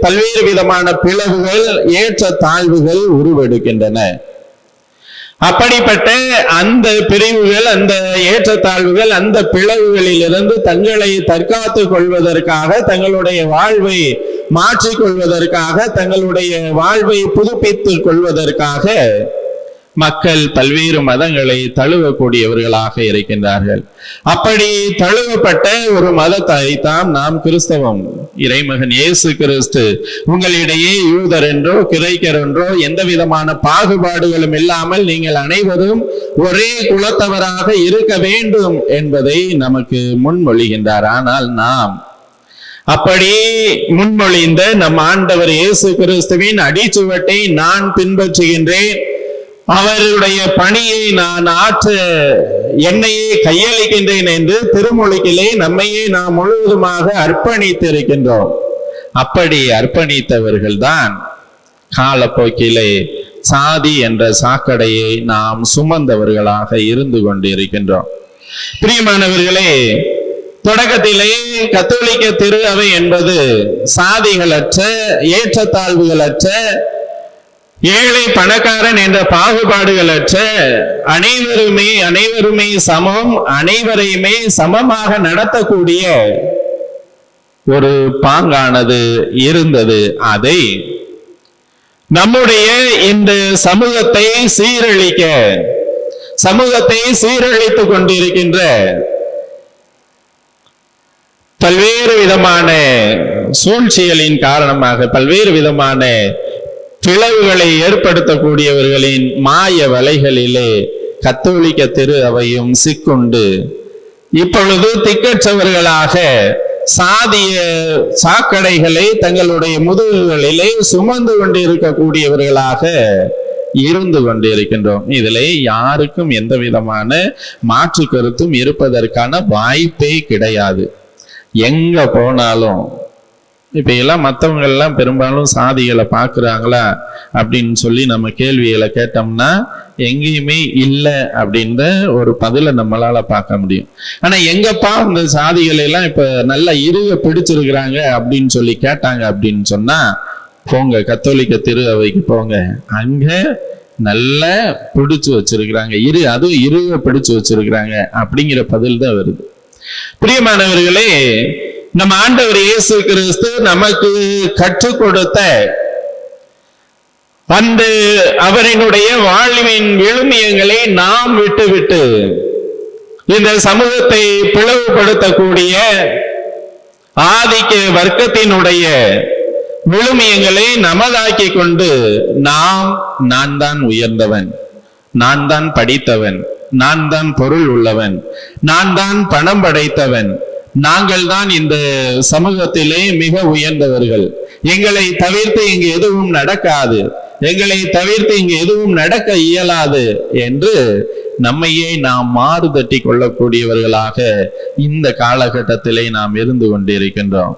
பல்வேறு விதமான பிளவுகள், ஏற்ற தாழ்வுகள் உருவெடுக்கின்றன. அப்படிப்பட்ட அந்த பிரிவுகள், அந்த ஏற்றத்தாழ்வுகள், அந்த பிளவுகளில் இருந்து தங்களை தற்காத்துக் கொள்வதற்காக, தங்களுடைய வாழ்வை மாற்றிக்கொள்வதற்காக, தங்களுடைய வாழ்வை புதுப்பித்துக் கொள்வதற்காக மக்கள் பல்வேறு மதங்களை தழுவக்கூடியவர்களாக இருக்கின்றார்கள். அப்படி தழுவப்பட்ட ஒரு மதத்தை தான் நாம் கிறிஸ்தவம். இறைமகன் இயேசு கிறிஸ்து உங்களிடையே யூதர் என்றோ கிரைக்கர் என்றோ எந்த விதமான பாகுபாடுகளும் இல்லாமல் நீங்கள் அனைவரும் ஒரே குலத்தவராக இருக்க வேண்டும் என்பதை நமக்கு முன்மொழிகின்றார். ஆனால் நாம் அப்படி முன்மொழிந்த நம் ஆண்டவர் இயேசு கிறிஸ்துவின் அடிச்சுவட்டை நான் பின்பற்றுகின்றேன், அவருடைய பணியை நான் ஆற்ற என்னையே கையளிக்கின்றேன் என்று திருமொழியிலே நம்மையே நாம் முழுவதுமாக அர்ப்பணித்திருக்கின்றோம். அப்படி அர்ப்பணித்தவர்கள் தான் காலப்போக்கிலே சாதி என்ற சாக்கடையை நாம் சுமந்தவர்களாக இருந்து கொண்டிருக்கின்றோம். பிரியமானவர்களே, தொடக்கத்திலே கத்தோலிக்க திரு அவை என்பது சாதிகளற்ற, ஏற்றத்தாழ்வுகளற்ற, ஏழை பணக்காரன் என்ற பாகுபாடுகளற்ற, அனைவருமே சமம், அனைவரையுமே சமமாக நடத்தக்கூடிய ஒரு பாங்கானது இருந்தது. அதை நம்முடைய இந்த சமூகத்தை சீரழித்துக் கொண்டிருக்கின்ற பல்வேறு விதமான சூழ்ச்சிகளின் காரணமாக, பல்வேறு விதமான பிளவுகளை ஏற்படுத்தக்கூடியவர்களின் மாய வலைகளிலே கத்தோலிக்க திரு அவையும் சிக்குண்டு இப்பொழுது திக்கற்றவர்களாக சாதிய சாக்கடைகளை தங்களுடைய முதுகுகளிலே சுமந்து கொண்டிருக்கக்கூடியவர்களாக இருந்து கொண்டிருக்கின்றோம். இதிலே யாருக்கும் எந்த விதமான மாற்று கருத்தும் இருப்பதற்கான வாய்ப்பே கிடையாது. எங்க போனாலும் இப்ப எல்லாம் மற்றவங்க எல்லாம் பெரும்பாலும் சாதிகளை பார்க்குறாங்களா அப்படின்னு சொல்லி நம்ம கேள்விகளை கேட்டோம்னா எங்கேயுமே இல்லை அப்படின்ற ஒரு பதிலை நம்மளால பார்க்க முடியும். ஆனா எங்கப்பா இந்த சாதிகளை எல்லாம் இப்ப நல்லா இறுக பிடிச்சிருக்கிறாங்க அப்படின்னு சொல்லி கேட்டாங்க அப்படின்னு சொன்னா, போங்க கத்தோலிக்க திரு அவைக்கு போங்க, அங்க நல்லா பிடிச்சு வச்சிருக்கிறாங்க, அதுவும் இறுக பிடிச்சு வச்சிருக்கிறாங்க அப்படிங்கிற பதில் தான் வருது. பிரியமானவர்களே, நம்ம ஆண்டவர் இயேசு கிறிஸ்து நமக்கு கற்றுக் கொடுத்த அந்த அவரினுடைய வாழ்வின் விழுமியங்களை நாம் விட்டுவிட்டு இந்த சமூகத்தை பிளவுபடுத்தக்கூடிய ஆதிக்க வர்க்கத்தினுடைய விழுமியங்களை நமதாக்கி கொண்டு நான் தான் உயர்ந்தவன், நான் தான் படித்தவன், நான் தான் பொருள் உள்ளவன், நான் தான் பணம் படைத்தவன், நாங்கள் தான் இந்த சமூகத்திலே மிக உயர்ந்தவர்கள், எங்களை தவிர்த்து இங்கு எதுவும் நடக்காது, எங்களை தவிர்த்து இங்கு எதுவும் நடக்க இயலாது என்று நம்மையே நாம் மாறுதட்டி கொள்ளக்கூடியவர்களாக இந்த காலகட்டத்திலே நாம் இருந்து கொண்டிருக்கின்றோம்.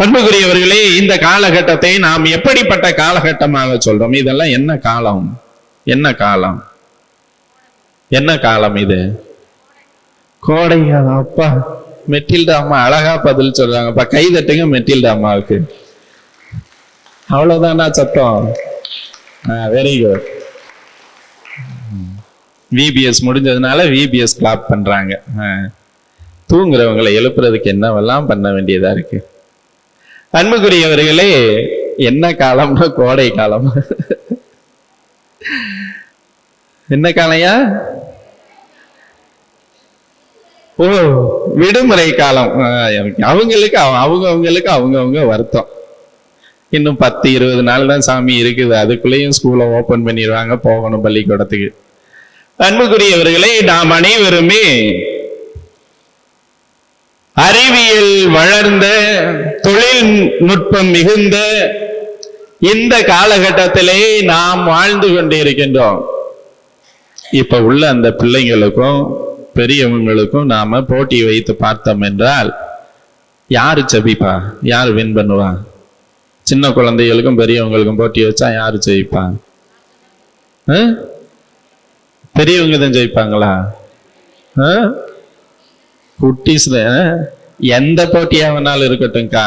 அன்புக்குரியவர்களே, இந்த காலகட்டத்தை நாம் எப்படிப்பட்ட காலகட்டமாக சொல்றோம்? இதெல்லாம் என்ன காலம்? என்ன காலம்? என்ன காலம் இது? கோடை காலம். அப்பா, மெட்டில்டா அம்மா அழகா பதில் சொல்றாங்கப்பா. கை தட்டுங்க மெட்டில்டா அம்மாவுக்கு. அவ்வளவுதானா சத்தம்? Very good. விபிஎஸ் முடிஞ்சதுனால விபிஎஸ் கிளாப் பண்றாங்க. தூங்குறவங்களை எழுப்புறதுக்கு என்னவெல்லாம் பண்ண வேண்டியதா இருக்கு. அன்புக்குரியவர்களே, என்ன காலம்னா கோடை காலம். என்ன காலையா? ஓ, விடுமுறை காலம். அவங்களுக்கு அவங்கவுங்க வருத்தம். இன்னும் 10-20 நாள் தான் சாமி இருக்குது, அதுக்குள்ளேயும் ஸ்கூலை ஓபன் பண்ணிடுவாங்க, போகணும் பள்ளிக்கூடத்துக்கு. அன்புக்குரியவர்களே, நாம் அனைவருமே அறிவியல் வளர்ந்த, தொழில்நுட்பம் மிகுந்த இந்த காலகட்டத்திலே நாம் வாழ்ந்து கொண்டிருக்கின்றோம். இப்ப உள்ள அந்த பிள்ளைங்களுக்கும் பெரியவங்களுக்கும் நாம போட்டி வைத்து பார்த்தோம் என்றால் யாரு ஜெயிப்பா, யாரு வின் பண்ணுவா? சின்ன குழந்தைகளுக்கும் பெரியவங்களுக்கும் போட்டி வச்சா யாரு ஜெயிப்பா? பெரியவங்க தான் ஜெயிப்பாங்களா? குட்டீஸ்ல எந்த போட்டியா வேணாலும் இருக்கட்டும்க்கா,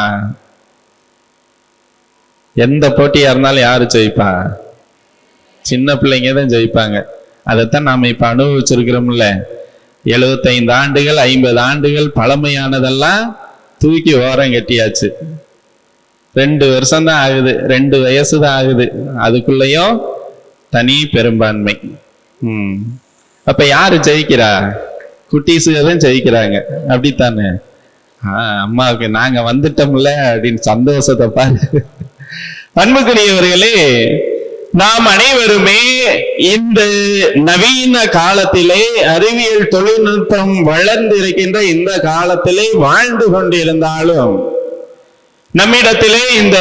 எந்த போட்டியா இருந்தாலும் யாரு ஜெயிப்பா? சின்ன பிள்ளைங்க தான் ஜெயிப்பாங்க. அதைத்தான் நாம இப்ப அனுபவிச்சிருக்கிறோம்ல. 75 ஆண்டுகள் 50 ஆண்டுகள் பழமையானதெல்லாம் தூக்கி ஓரம் கட்டியாச்சு. 2 வருஷம் தான் ஆகுது, 2 வயசு தான் ஆகுது, அதுக்குள்ளேயும் தனி பெரும்பான்மை. அப்ப யாரு ஜெயிக்கிறா? குட்டீஸுக தான் ஜெயிக்கிறாங்க, அப்படித்தானே? அம்மாவுக்கு நாங்க வந்துட்டோம்ல அப்படின்னு சந்தோஷத்தை பாரு. அன்புக்குரியவர்களே, நாம் அனைவருமே இந்த நவீன காலத்திலே, அறிவியல் தொழில்நுட்பம் வளர்ந்து இருக்கின்ற இந்த காலத்திலே வாழ்ந்து கொண்டிருந்தாலும் நம்மிடத்திலே இந்த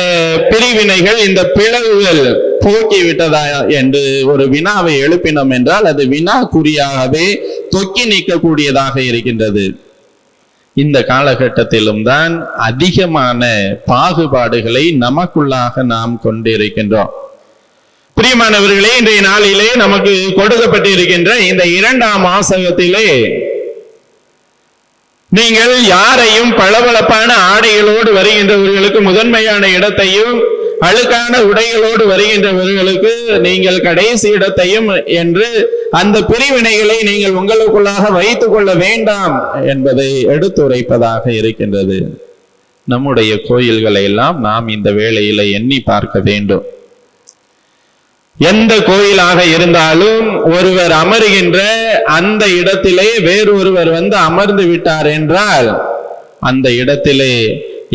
பிரிவினைகள், இந்த பிளவுகள் போக்கிவிட்டதா என்று ஒரு வினாவை எழுப்பினோம் என்றால் அது வினா குறியாகவே தொக்கி நீக்கக்கூடியதாக இருக்கின்றது. இந்த காலகட்டத்திலும் தான் அதிகமான பாகுபாடுகளை நமக்குள்ளாக நாம் கொண்டிருக்கின்றோம். பிரியமானவர்களே, இன்றைய நாளிலே நமக்கு கொடுக்கப்பட்டிருக்கின்ற இந்த 2ஆம் வாசகத்திலே நீங்கள் யாரையும் பளபளப்பான ஆடைகளோடு வருகின்றவர்களுக்கு முதன்மையான இடத்தையும், அழுக்கான உடைகளோடு வருகின்றவர்களுக்கு நீங்கள் கடைசி இடத்தையும் என்று அந்த பிரிவினைகளை நீங்கள் உங்களுக்குள்ளாக வைத்துக் கொள்ள வேண்டாம் என்பதை எடுத்துரைப்பதாக இருக்கின்றது. நம்முடைய கோயில்களை எல்லாம் நாம் இந்த வேளையில எண்ணி பார்க்க வேண்டும். எந்த கோயிலாக இருந்தாலும் ஒருவர் அமருகின்ற அந்த இடத்திலே வேறொருவர் வந்து அமர்ந்து விட்டார் என்றால் அந்த இடத்திலே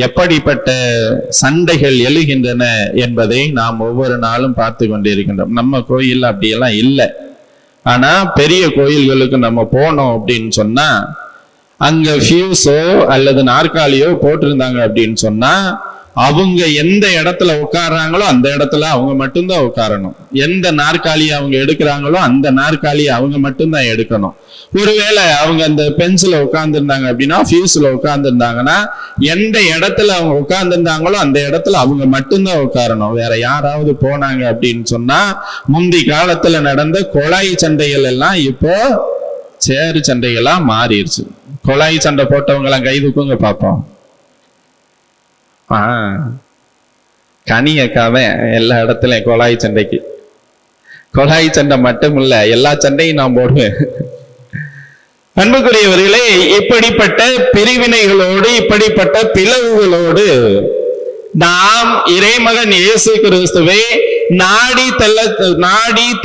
எப்படிப்பட்ட சண்டைகள் எழுகின்றன என்பதை நாம் ஒவ்வொரு நாளும் பார்த்து கொண்டிருக்கின்றோம். நம்ம கோயில் அப்படியெல்லாம் இல்லை. ஆனா பெரிய கோயில்களுக்கு நம்ம போனோம் அப்படின்னு சொன்னா அங்க ஃபியூஸோ அல்லது நாற்காலியோ போட்டிருந்தாங்க அப்படின்னு சொன்னா அவங்க எந்த இடத்துல உட்கார்றாங்களோ அந்த இடத்துல அவங்க மட்டும்தான் உட்காரணும். எந்த நாற்காலியை அவங்க எடுக்கிறாங்களோ அந்த நாற்காலியை அவங்க மட்டும்தான் எடுக்கணும். ஒருவேளை அவங்க அந்த பென்சில உட்கார்ந்துருந்தாங்க அப்படின்னா, ஃபியூஸ்ல உட்கார்ந்துருந்தாங்கன்னா எந்த இடத்துல அவங்க உட்கார்ந்துருந்தாங்களோ அந்த இடத்துல அவங்க மட்டும்தான் உட்காரணும். வேற யாராவது போனாங்க அப்படின்னு சொன்னா முந்தி காலத்துல நடந்த கொழாய் சண்டைகள் எல்லாம் இப்போ சேரு சண்டைகளா மாறிடுச்சு. கொழாய் சண்டை போட்டவங்க எல்லாம் கை தூக்குங்க பார்ப்போம். கனியக்காவே எல்லா இடத்துலயும் கொழாய் சண்டை மட்டும் இல்ல, எல்லா சண்டையும் நான் போடுவேன். அன்புக்குரியவர்களே, இப்படிப்பட்ட பிரிவினைகளோடு இப்படிப்பட்ட பிளவுகளோடு நாம் இறைமகன் இயேசு கிறிஸ்துவை நாடி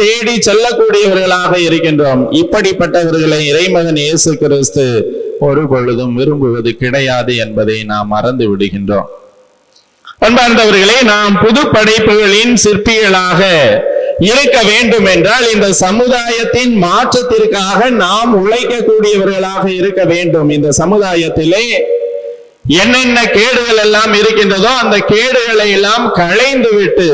தேடி செல்லக்கூடியவர்களாக இருக்கின்றோம். இப்படிப்பட்டவர்களை இறைமகன் இயேசு கிறிஸ்து ஒரு பொழுதும் விரும்புவது கிடையாது என்பதை நாம் மறந்து விடுகின்றோம். அன்பார்ந்தவர்களே, நாம் புது படைப்புகளின் சிற்பிகளாக இருக்க வேண்டும் என்றால் இந்த சமுதாயத்தின் மாற்றத்திற்காக நாம் உழைக்கக்கூடியவர்களாக இருக்க வேண்டும். இந்த சமுதாயத்திலே என்னென்ன கேடுகள் எல்லாம் இருக்கின்றதோ அந்த கேடுகளை எல்லாம் களைந்து விட்டு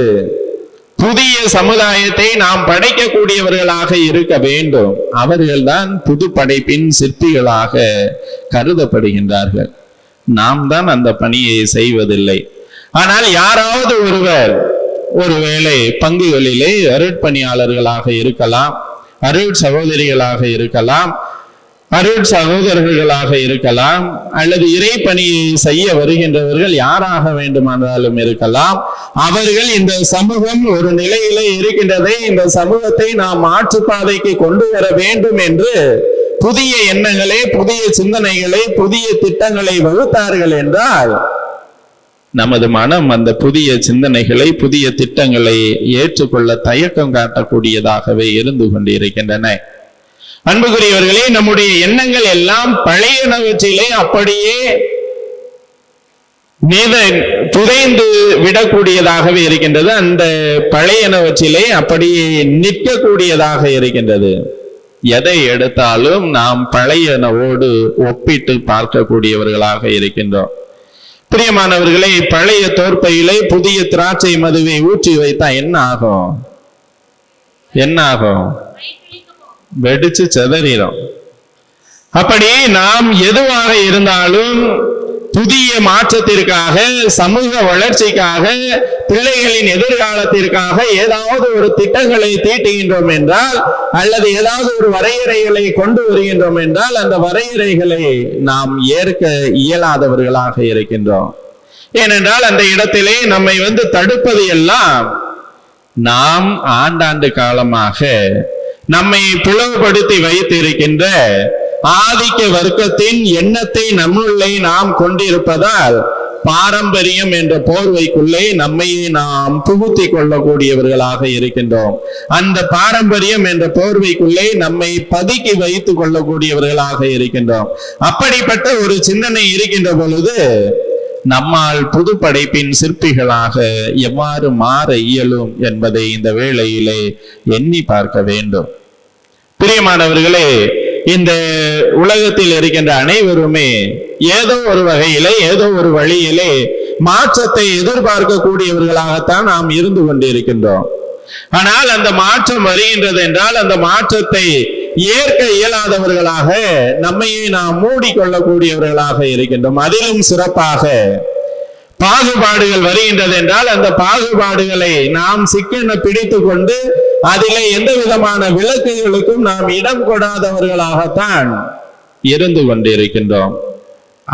புதிய சமுதாயத்தை நாம் படைக்கக்கூடியவர்களாக இருக்க வேண்டும். அவர்கள்தான் புது படைப்பின் சிற்பிகளாக கருதப்படுகின்றார்கள். நாம் தான் அந்த பணியை செய்வதில்லை. ஆனால் யாராவது ஒருவர் ஒருவேளை பங்குகளிலே அருட்பணியாளர்களாக இருக்கலாம், அருட் சகோதரிகளாக இருக்கலாம், அருட் சகோதரர்களாக இருக்கலாம், அல்லது இறை பணியை செய்ய வருகின்றவர்கள் யாராக வேண்டுமானாலும் இருக்கலாம். அவர்கள் இந்த சமூகம் ஒரு நிலையிலே இருக்கின்றதை, இந்த சமூகத்தை நாம் மாற்றுப்பாதைக்கு கொண்டு வர வேண்டும் என்று புதிய எண்ணங்களை, புதிய சிந்தனைகளை, புதிய திட்டங்களை வகுத்தார்கள் என்றால் நமது மனம் அந்த புதிய சிந்தனைகளை, புதிய திட்டங்களை ஏற்றுக்கொள்ள தயக்கம் காட்டக்கூடியதாகவே இருந்து கொண்டிருக்கின்றன. அன்புக்குரியவர்களே, நம்முடைய எண்ணங்கள் எல்லாம் பழையனவற்றிலே அப்படியே புதைந்து விடக்கூடியதாகவே இருக்கின்றது. அந்த பழையனவற்றிலே அப்படியே நிற்கக்கூடியதாக இருக்கின்றது. எதை எடுத்தாலும் நாம் பழையனவோடு ஒப்பிட்டு பார்க்கக்கூடியவர்களாக இருக்கின்றோம். பிரியமானவர்களே, பழைய தோற்பையிலே புதிய திராட்சை மதுவை ஊற்றி வைத்தா என்ன ஆகும்? வெடிச்சு செதறிடும். அப்படி நாம் எதுவாக இருந்தாலும் புதிய மாற்றத்திற்காக, சமூக வளர்ச்சிக்காக, பிள்ளைகளின் எதிர்காலத்திற்காக ஏதாவது ஒரு திட்டங்களை தீட்டுகின்றோம் என்றால், அல்லது ஏதாவது ஒரு வரையறைகளை கொண்டு வருகின்றோம் என்றால் அந்த வரையறைகளை நாம் ஏற்க இயலாதவர்களாக இருக்கின்றோம். ஏனென்றால் அந்த இடத்திலே நம்மை தடுப்பது எல்லாம் நாம் ஆண்டாண்டு காலமாக நம்மை பிளவுபடுத்தி வைத்திருக்கின்ற ஆதிக்க வர்க்கத்தின் எண்ணத்தை நம்முள்ளே நாம் கொண்டிருப்பதால் பாரம்பரியம் என்ற போர்வைக்குள்ளே நம்மையே நாம் புகுத்தி கொள்ளக்கூடியவர்களாக இருக்கின்றோம். அந்த பாரம்பரியம் என்ற போர்வைக்குள்ளே நம்மை பதுக்கி வைத்துக் கொள்ளக்கூடியவர்களாக இருக்கின்றோம். அப்படிப்பட்ட ஒரு சிந்தனை இருக்கின்ற பொழுது நம்மால் புது படைப்பின் சிற்பிகளாக எவ்வாறு மாற இயலும் என்பதை இந்த வேளையிலே எண்ணி பார்க்க வேண்டும். பிரியமானவர்களே, இந்த உலகத்தில் இருக்கின்ற அனைவருமே ஏதோ ஒரு வகையிலே, ஏதோ ஒரு வழியிலே மாற்றத்தை எதிர்பார்க்கக்கூடியவர்களாகத்தான் நாம் இருந்து கொண்டிருக்கின்றோம். ஆனால் அந்த மாற்றம் வருகின்றது என்றால் அந்த மாற்றத்தை ஏற்க இயலாதவர்களாக நம்மையே நாம் மூடிக்கொள்ளக்கூடியவர்களாக இருக்கின்றோம். அதிலும் சிறப்பாக பாகுபாடுகள் வருகின்றது என்றால் அந்த பாகுபாடுகளை நாம் சிக்கென பிடித்து கொண்டு அதிலே எந்த விதமான விளக்குகளுக்கும் நாம் இடம் கொடாதவர்களாகத்தான் இருந்து கொண்டிருக்கின்றோம்.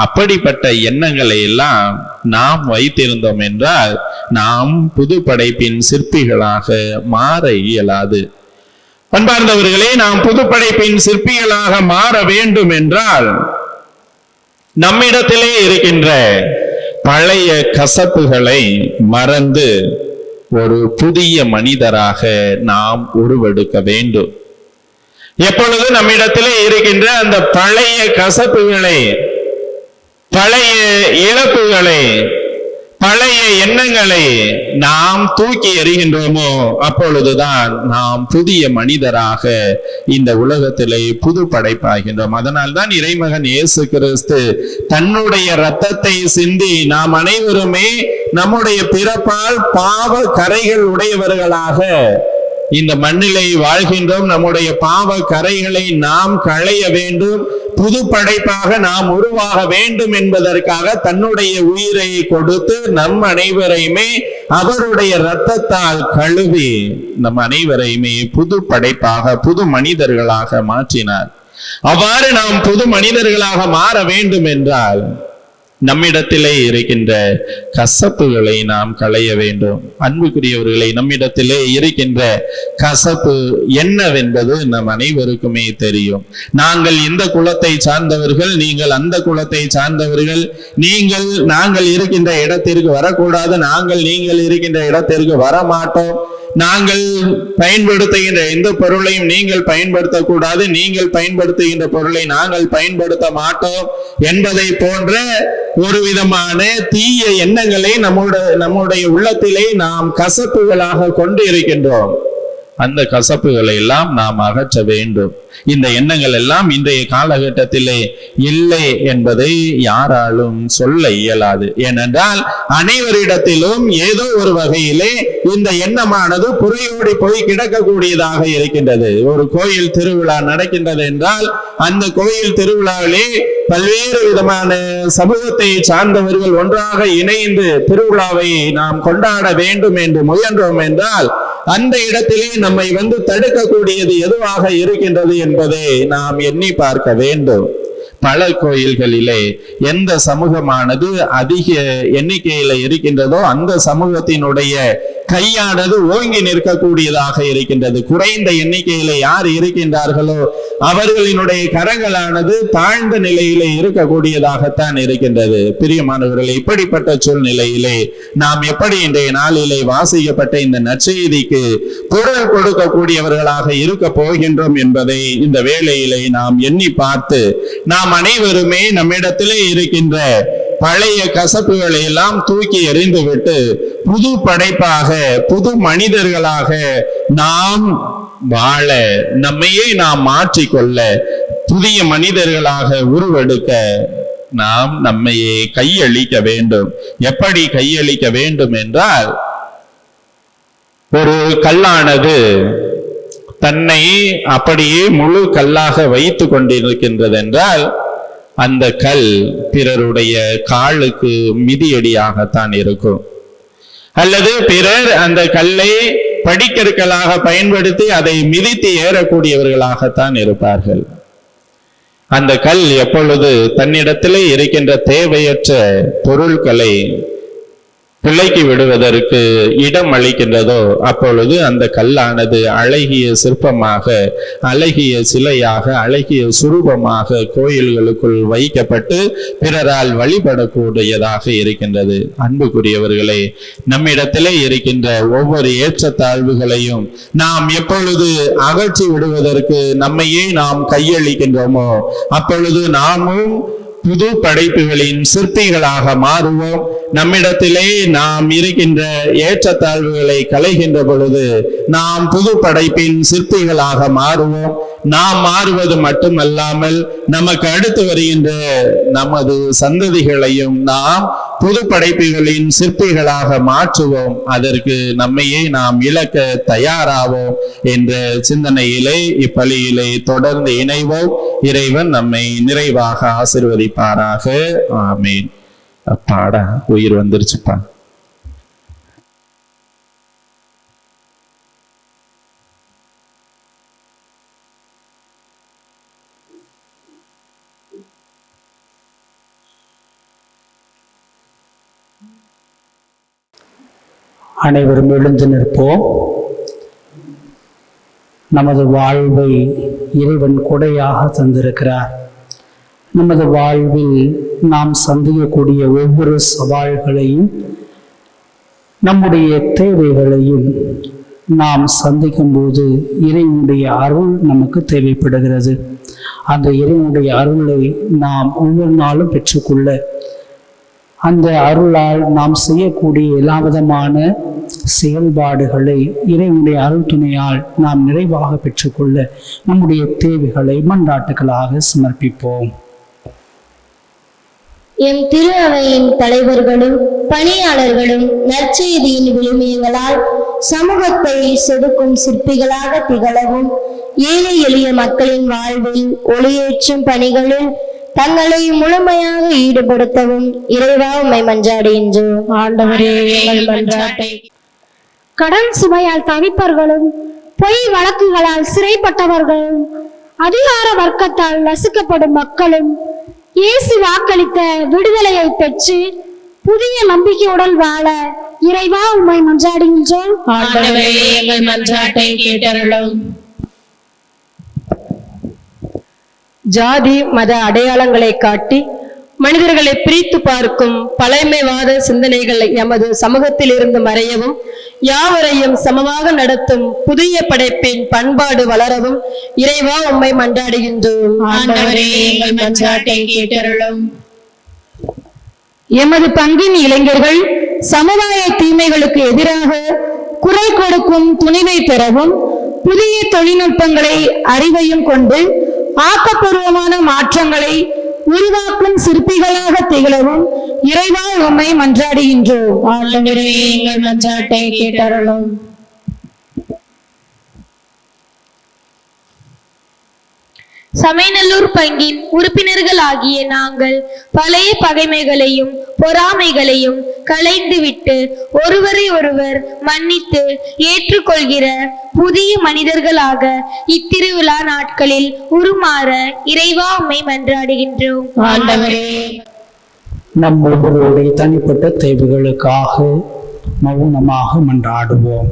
அப்படிப்பட்ட எண்ணங்களை எல்லாம் நாம் வைத்திருந்தோம் என்றால் நாம் புது படைப்பின் சிற்பிகளாக மாற இயலாது. அன்பார்ந்தவர்களே, நாம் புது படைப்பின் சிற்பிகளாக மாற வேண்டும் என்றால் நம்மிடத்திலே இருக்கின்ற பழைய கசப்புகளை மறந்து ஒரு புதிய மனிதராக நாம் உருவெடுக்க வேண்டும். எப்பொழுது நம்மிடத்திலே இருக்கின்ற அந்த பழைய கசப்புகளை, பழைய இழப்புகளை, பழைய எண்ணங்களை நாம் தூக்கி எறிகின்றோமோ அப்பொழுதுதான் நாம் புதிய மனிதராக இந்த உலகத்திலே புது படைப்பாகின்றோம். அதனால்தான் இறைமகன் இயேசு கிறிஸ்து தன்னுடைய இரத்தத்தை சிந்தி நாம் அனைவருமே நம்முடைய பிறப்பால் பாவ கரைகள் உடையவர்களாக இந்த மண்ணிலே வாழ்கின்றோம். நம்முடைய பாவ கரைகளை நாம் களைய வேண்டும், புது படைப்பாக நாம் உருவாக வேண்டும் என்பதற்காக தன்னுடைய உயிரை கொடுத்து நம் அனைவரையுமே அவருடைய இரத்தத்தால் கழுவி நம் அனைவரையுமே புது படைப்பாக புது மனிதர்களாக மாற்றினார். அவ்வாறு நாம் புது மனிதர்களாக மாற வேண்டும் என்றால் நம்மிடத்திலே இருக்கின்ற கசப்புகளை நாம் களைய வேண்டும். அன்புக்குரியவர்களை, நம்மிடத்திலே இருக்கின்ற கசப்பு என்னவென்பது நம் அனைவருக்குமே தெரியும். நாங்கள் இந்த குலத்தை சார்ந்தவர்கள், நீங்கள் அந்த குலத்தை சார்ந்தவர்கள், நாங்கள் இருக்கின்ற இடத்திற்கு வரக்கூடாது, நீங்கள் இருக்கின்ற இடத்திற்கு வரமாட்டோம், நாங்கள் பயன்படுத்துகின்ற எந்த பொருளையும் நீங்கள் பயன்படுத்தக்கூடாது, நீங்கள் பயன்படுத்துகின்ற பொருளை நாங்கள் பயன்படுத்த மாட்டோம் என்பதை போன்ற ஒரு விதமான தீய எண்ணங்களை நம்முடைய உள்ளத்திலே நாம் கசப்புகளாக கொண்டு இருக்கின்றோம். அந்த கசப்புகளை எல்லாம் நாம் அகற்ற வேண்டும். இந்த எண்ணங்கள் எல்லாம் இன்றைய காலகட்டத்திலே இல்லை என்பதை யாராலும் சொல்ல இயலாது. ஏனென்றால் அனைவரிடத்திலும் ஏதோ ஒரு வகையிலே இந்த எண்ணமானது புறையோடி போய் கிடக்கக்கூடியதாக இருக்கின்றது. ஒரு கோயில் திருவிழா நடக்கின்றது என்றால் அந்த கோயில் திருவிழாவிலே பல்வேறு விதமான சமூகத்தை சார்ந்தவர்கள் ஒன்றாக இணைந்து திருவிழாவை நாம் கொண்டாட வேண்டும் என்று முயன்றோம் என்றால் அந்த இடத்திலே நம்மை தடுக்கக்கூடியது எதுவாக இருக்கின்றது என்பதை நாம் எண்ணி பார்க்க வேண்டும். பல கோயில்களிலே எந்த சமூகமானது அதிக எண்ணிக்கையில இருக்கின்றதோ அந்த சமூகத்தினுடைய கையானது ஓங்கி நிற்கக்கூடியதாக இருக்கின்றது. குறைந்த எண்ணிக்கையில யார் இருக்கின்றார்களோ அவர்களினுடைய கரங்களானது தாழ்ந்த நிலையிலே இருக்கக்கூடியதாகத்தான் இருக்கின்றது. பிரியமானவர்களே, இப்படிப்பட்ட சூழ்நிலையிலே நாம் எப்படி இன்றைய நாளிலே வாசிக்கப்பட்ட இந்த நற்செய்திக்கு பொருள் கொடுக்கக்கூடியவர்களாக இருக்க போகின்றோம் என்பதை இந்த வேளையிலே நாம் எண்ணி பார்த்து நாம் அனைவருமே நம்மிடத்திலே இருக்கின்ற பழைய கசப்புகளை எல்லாம் தூக்கி எறிந்துவிட்டு புது படைப்பாக புது மனிதர்களாக நாம் வாழ, நம்மையே நாம் மாற்றிக்கொள்ள, புதிய மனிதர்களாக உருவெடுக்க நாம் நம்மையே கையளிக்க வேண்டும். எப்படி கையளிக்க வேண்டும் என்றால், ஒரு கல்லானது தன்னை அப்படியே முழு கல்லாக வைத்து கொண்டிருக்கின்றது என்றால் அந்த கல் பிறருடைய காலுக்கு மிதியடியாகத்தான் இருக்கும். அல்லது பிறர் அந்த கல்லை படிக்கற்களாக பயன்படுத்தி அதை மிதித்து ஏறக்கூடியவர்களாகத்தான் இருப்பார்கள். அந்த கல் எப்பொழுது தன்னிடத்திலே இருக்கின்ற தேவையற்ற பொருட்களை பிழைக்கி விடுவதற்கு இடம் அளிக்கின்றதோ அப்பொழுது அந்த கல்லானது அழகிய சிற்பமாக, அழகிய சிலையாக, அழகிய சுரூபமாக கோயில்களுக்குள் வைக்கப்பட்டு பிறரால் வழிபடக்கூடியதாக இருக்கின்றது. அன்புக்குரியவர்களே, நம்மிடத்திலே இருக்கின்ற ஒவ்வொரு ஏற்றத்தாழ்வுகளையும் நாம் எப்பொழுது அகற்றி விடுவதற்கு நம்மையே நாம் கையளிக்கின்றோமோ அப்பொழுது நாமும் புது படைப்புகளின் சிற்பிகளாக மாறுவோம். நம்மிடத்திலே நாம் இருக்கின்ற ஏற்றத்தாழ்வுகளை களைகின்ற பொழுது நாம் புது படைப்பின் சிற்பிகளாக மாறுவோம். நாம் மாறுவது மட்டுமல்லாமல் நமக்கு அடுத்து வருகின்ற நமது சந்ததிகளையும் நாம் புது படைப்புகளின் சிற்பிகளாக மாற்றுவோம். அதற்கு நம்மையே நாம் இழக்க தயாராவோம் என்ற சிந்தனையிலே இப்பலியிலே தொடர்ந்து இணைவோம். இறைவன் நம்மை நிறைவாக ஆசீர்வதிப்பாராக. ஆமீன். அப்பாடா, உயிர் வந்துருச்சுப்பா. அனைவரும் எழுந்து நிற்போம். நமது வாழ்வை இறைவன் கொடையாக தந்திருக்கிறார். நமது வாழ்வில் நாம் சந்திக்கக்கூடிய ஒவ்வொரு சவால்களையும், நம்முடைய தேவைகளையும் நாம் சந்திக்கும் போது இறைவனுடைய அருள் நமக்கு தேவைப்படுகிறது. அந்த இறைவனுடைய அருளை நாம் ஒவ்வொரு நாளும் பெற்றுக்கொள்ள, அந்த அருளால் நாம் செய்யக்கூடிய எல்லா விதமான செயல்பாடுகளை இறைவனுடைய அருள் துணையால் நாம் நிறைவாக பெற்றுக்கொள்ள நம்முடைய தேவைகளை மன்றாட்டுகளாக சமர்ப்பிப்போம். எம் திரு அவையின் தலைவர்களும் பணியாளர்களும் நற்செய்தியின் விழுமியங்களால் சமூகத்தை செதுக்கும் சிற்பிகளாக திகழவும், ஏழை எளிய மக்களின் வாழ்வில் ஒளியேற்றும் பணிகளில் தங்களை முழுமையாக ஈடுபடுத்தவும் இறைவா உம்மை மன்றாடுகின்றோம். ஆண்டவரே, எங்கள் மன்றாட்டை கடன் சுமையால் தவிப்பவர்களும், பொய் வழக்குகளால் சிறைப்பட்டவர்களும், அதிகார வர்க்கத்தால் நசுக்கப்படும் மக்களும் இயேசு வாக்களித்த விடுதலையை பெற்று புதிய நம்பிக்கையுடன் வாழ இறைவா உம்மை மன்றாடுகின்றோம். ஆண்டவரே, எங்கள் மன்றாட்டை கேட்டருளும். ஜாதி மத அடையாளங்களை காட்டி மனிதர்களை பிரித்து பார்க்கும் பழமைவாத சிந்தனைகள் எமது சமூகத்தில் இருந்து மறையவும், யாவரையும் சமமாக நடத்தும் புதிய படைப்பின் பண்பாடு வளரவும் இறைவா உம்மை மன்றாடுகின்றோம். ஆண்டவரே, எங்கள் மன்றாட்டை கேட்டருளும். எமது பங்கின் இளைஞர்கள் சமுதாய தீமைகளுக்கு எதிராக குரல் கொடுக்கும் துணிவை பெறவும், புதிய தொழில்நுட்பங்களை அறிவையும் கொண்டு ஆக்கப்பூர்வமான மாற்றங்களை உருவாக்கும் சிற்பிகளாக திகழவும் இறைவா உம்மை மன்றாடுகின்றோம். ஆண்டவரே, எங்கள் மன்றாட்டை கேட்டருளும். சமயநல்லூர் பங்கின் உறுப்பினர்கள் ஆகிய நாங்கள் பழைய பகைமைகளையும் பொறாமைகளையும் களைந்துவிட்டு ஒருவரை ஒருவர் மன்னித்து ஏற்றுக்கொள்கிற புதிய மனிதர்களாக இத்திருவிழா நாட்களில் உருமாற இறைவா உம்மை மன்றாடுகின்றோம். ஆண்டவரே, நம் ஒவ்வொருடைய தனிப்பட்ட தேவைகளுக்காக மௌனமாக மன்றாடுவோம்.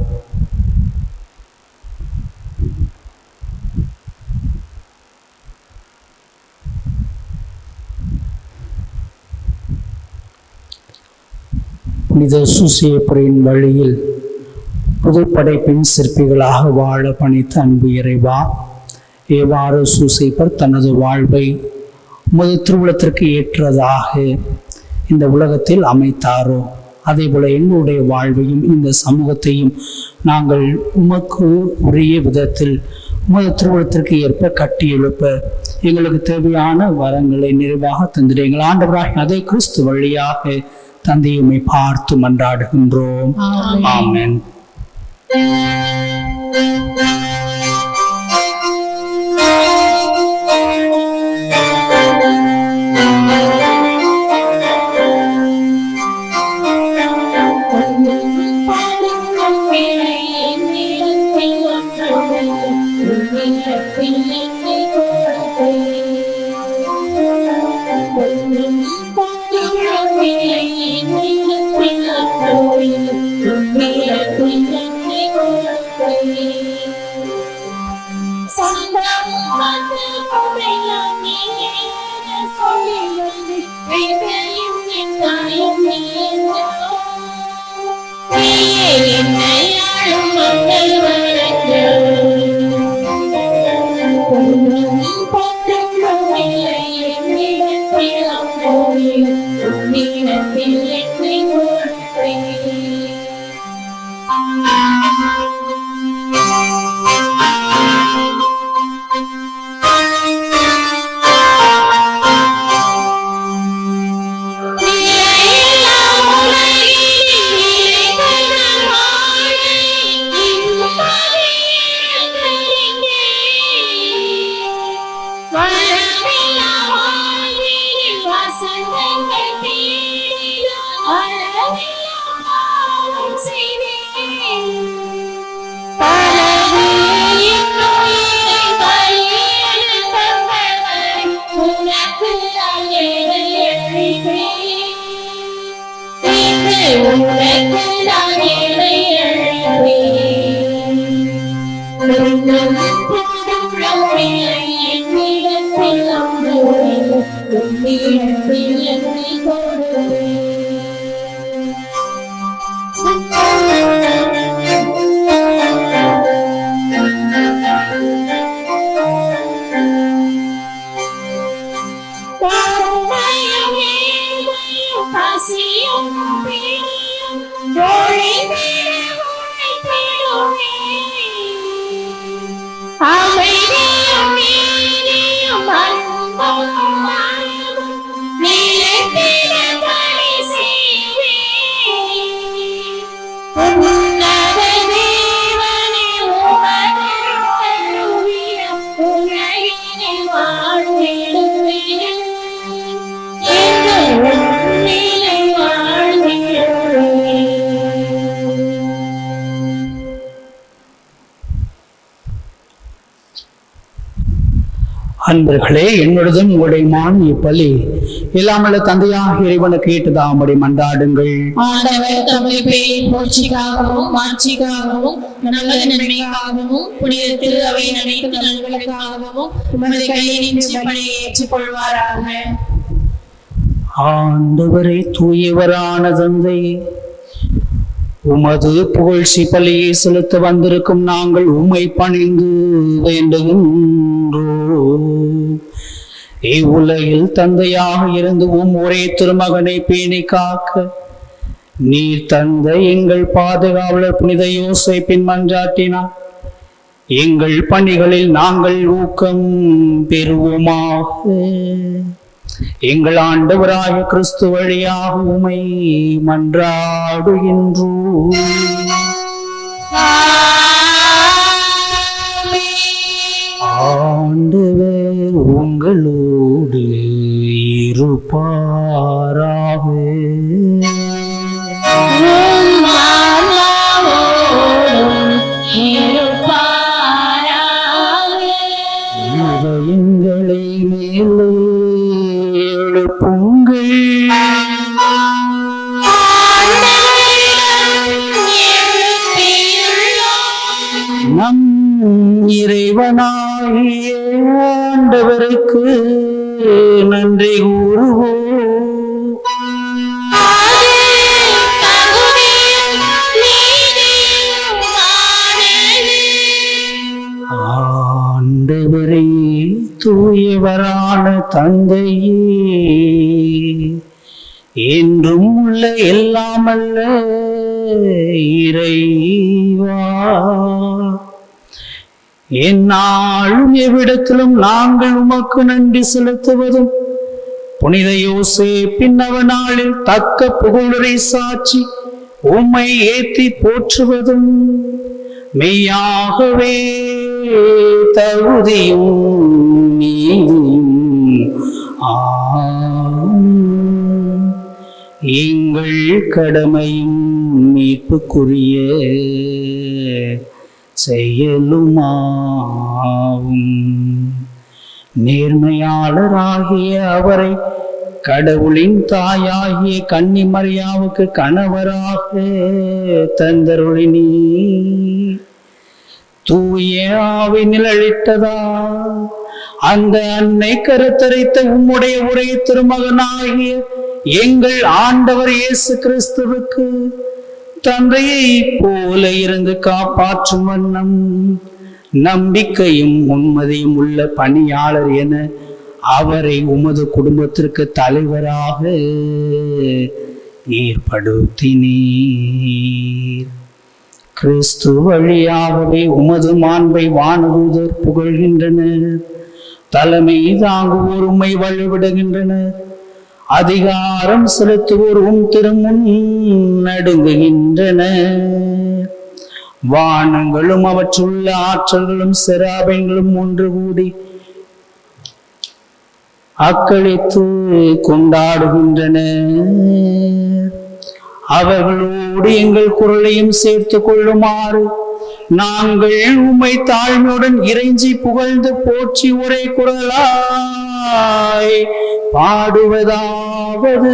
புனித சூசையப்பரின் வழியில் புதுப்படைப்பின் சிற்பிகளாக வாழ பணித்த அன்பு இறைவா, எவ்வாறு சூசைப்பர் தனது வாழ்வை உமது திருவுளத்திற்கு ஏற்றதாக இந்த உலகத்தில் அமைத்தாரோ, அதே போல எங்களுடைய வாழ்வையும் இந்த சமூகத்தையும் நாங்கள் உமக்கு உரிய விதத்தில் உமது திருவுளத்திற்கு ஏற்ப கட்டி எழுப்ப எங்களுக்கு தேவையான வரங்களை நிறைவாக தந்திர எங்கள் ஆண்டவராக அதே கிறிஸ்து வழியாக தந்தையுமை பார்த்து மன்றாடுகின்றோம். ஆமென். உனக்கு நான் அன்பர்களே, என்னுடன் உங்களுடைய இப்பலி இல்லாமல் தந்தையாக இறைவனுக்கு கேட்டதாமடி மன்றாடுங்கள். ஆண்டவர் தம்மை பேரின் போட்சிக்காகவும் மாட்சிக்காகவும் நமது நன்மைக்காகவும் புனித திரு அவை அனைத்து நல்களுக்காகவும் உமது கையில் நின்று பணியை ஏற்றுக்கொள்வாராக. ஆண்டவரே, தூயவரான தந்தை, உமது புகழ்ச்சி பலியை செலுத்த வந்திருக்கும் நாங்கள் உம்மை பணிந்து வேண்டுகின்றோம். இவ்வுலகில் தந்தையாக இருந்து ஒரே திருமகனை பேணி காக்க நீர் தந்த எங்கள் பாதுகாவலர் புனித யோசேப்பின் மன்றாட்டினார் எங்கள் பணிகளில் நாங்கள் ஊக்கம் பெறுவோமாக. எங்கள் ஆண்டவராய கிறிஸ்து வழியாக உம்மை மன்றாடுகின்றோம். ஆண்டவர் உங்களோடு இருப்பாராக. இதயங்களை மேலே எழுப்புங்கள். நம் இறைவனாகிய ஆண்டவருக்கு நன்றி கூறுவோம். ஆண்டவரே, தூயவரான தந்தையே, என்றும் உள்ள எல்லாமல்ல இறைவா, எந்நாளும் எவ்விடத்திலும் நாங்கள் உமக்கு நன்றி செலுத்துவதும் புனித யோசேப்பின் நவநாளில் தக்க புகழுரை சாட்சி உம்மை ஏத்தி போற்றுவதும் மெய்யாகவே தகுதியும் நீதியும் எங்கள் கடமையும் மீட்புக்குரிய செயலுமாகும். நேர்மையாளராகிய அவரை கடவுளின் தாயாகிய கன்னிமரியாவுக்கு கணவராக தந்தருளினீ. தூய ஆவினில் அளித்ததா அந்த அன்னை கருத்தரித்த உம்முடைய ஒரே திருமகனாகிய எங்கள் ஆண்டவர் இயேசு கிறிஸ்துவுக்கு தந்தையை போல இருந்து காப்பாற்றும் வண்ணம் நம்பிக்கையும் உண்மதியும் உள்ள பணியாளர் என அவரை உமது குடும்பத்திற்கு தலைவராக ஏற்படுத்தினீர். கிறிஸ்து வழியாகவே உமது மாண்பை வானதூதர் புகழ்கின்றனர். தலைமை தாங்குவோர் உம்மை வழிவிடுகின்றனர். அதிகாரம் செலுத்துவோர் உம் திருமுன் நடுங்குகின்றனர். வானங்களும் அவற்றுள்ள ஆற்றல்களும் செராபைகளும் ஒன்று கூடி அக்களித்து கொண்டாடுகின்றனர். அவர்களோடு எங்கள் குரலையும் சேர்த்து கொள்ளுமாறு நாங்கள் உம்மை தாழ்மையுடன் இறைஞ்சி புகழ்ந்து போற்றி ஒரே குரலாய் பாடுவதாவது: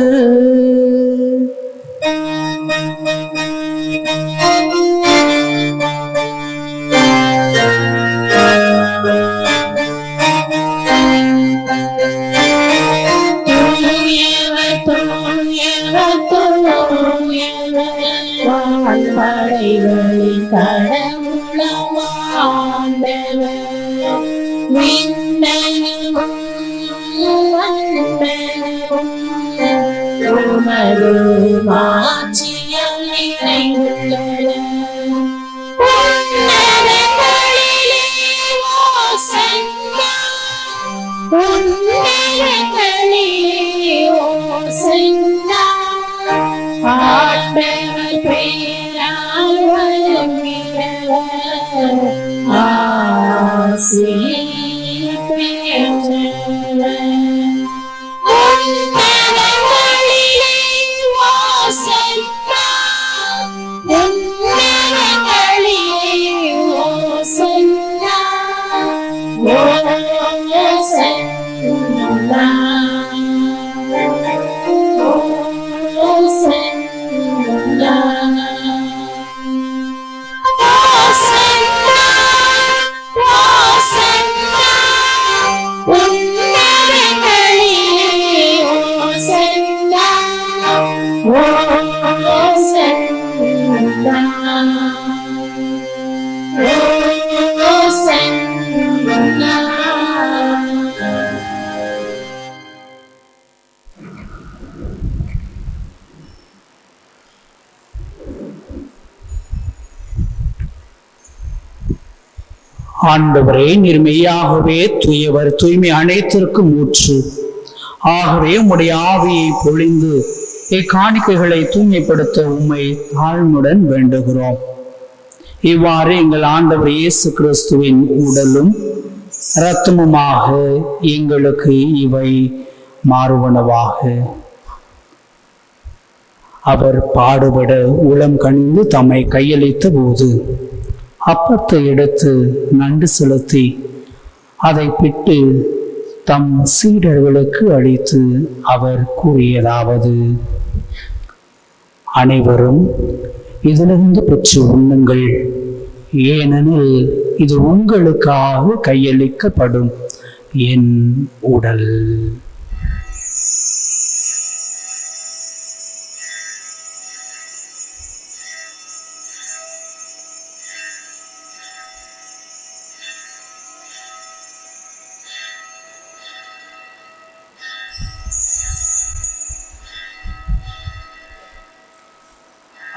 உமது மாட்சியம் நிறைந்துள்ளன. உன்னதங்களிலே ஓசன்னா, உன்னதங்களிலே ஓசன்னா, ஆண்டவர் பெயரால் வருகிறவர் ஆசி பெற்றவர். உன்னதங்களிலே ஓசன்னா, உன்னதங்களிலே ஓசன்னா, ஓசன்னா, ஓசன்னா, ஓசன்னா, ஓசன்னா, உன்னதங்களிலே ஓசன்னா, ஓசன்னா, ஓசன்னா. ஆண்டவரே, நீர் மெய்யாகவே தூயவர், தூய்மை அனைத்திற்கும் ஊற்று. ஆகவே உம்முடைய ஆவியை பொழிந்து இக்காணிக்கைகளை தூய்மைப்படுத்த உம்மை தாழ்மையுடன் வேண்டுகிறோம். இவ்வாறு எங்கள் ஆண்டவர் இயேசு கிறிஸ்துவின் உடலும் இரத்தமுமாக எங்களுக்கு இவை மாறுவனவாக. அவர் பாடுபட உளம் கனிந்து தம்மை கையளித்த போது அப்பத்தை எடுத்து நன்றி செலுத்தி அதை பிட்டு தம் சீடர்களுக்கு அளித்து அவர் கூறியதாவது: அனைவரும் இதிலிருந்து பெற்று உண்ணுங்கள், ஏனெனில் இது உங்களுக்காக கையளிக்கப்படும் என் உடல்.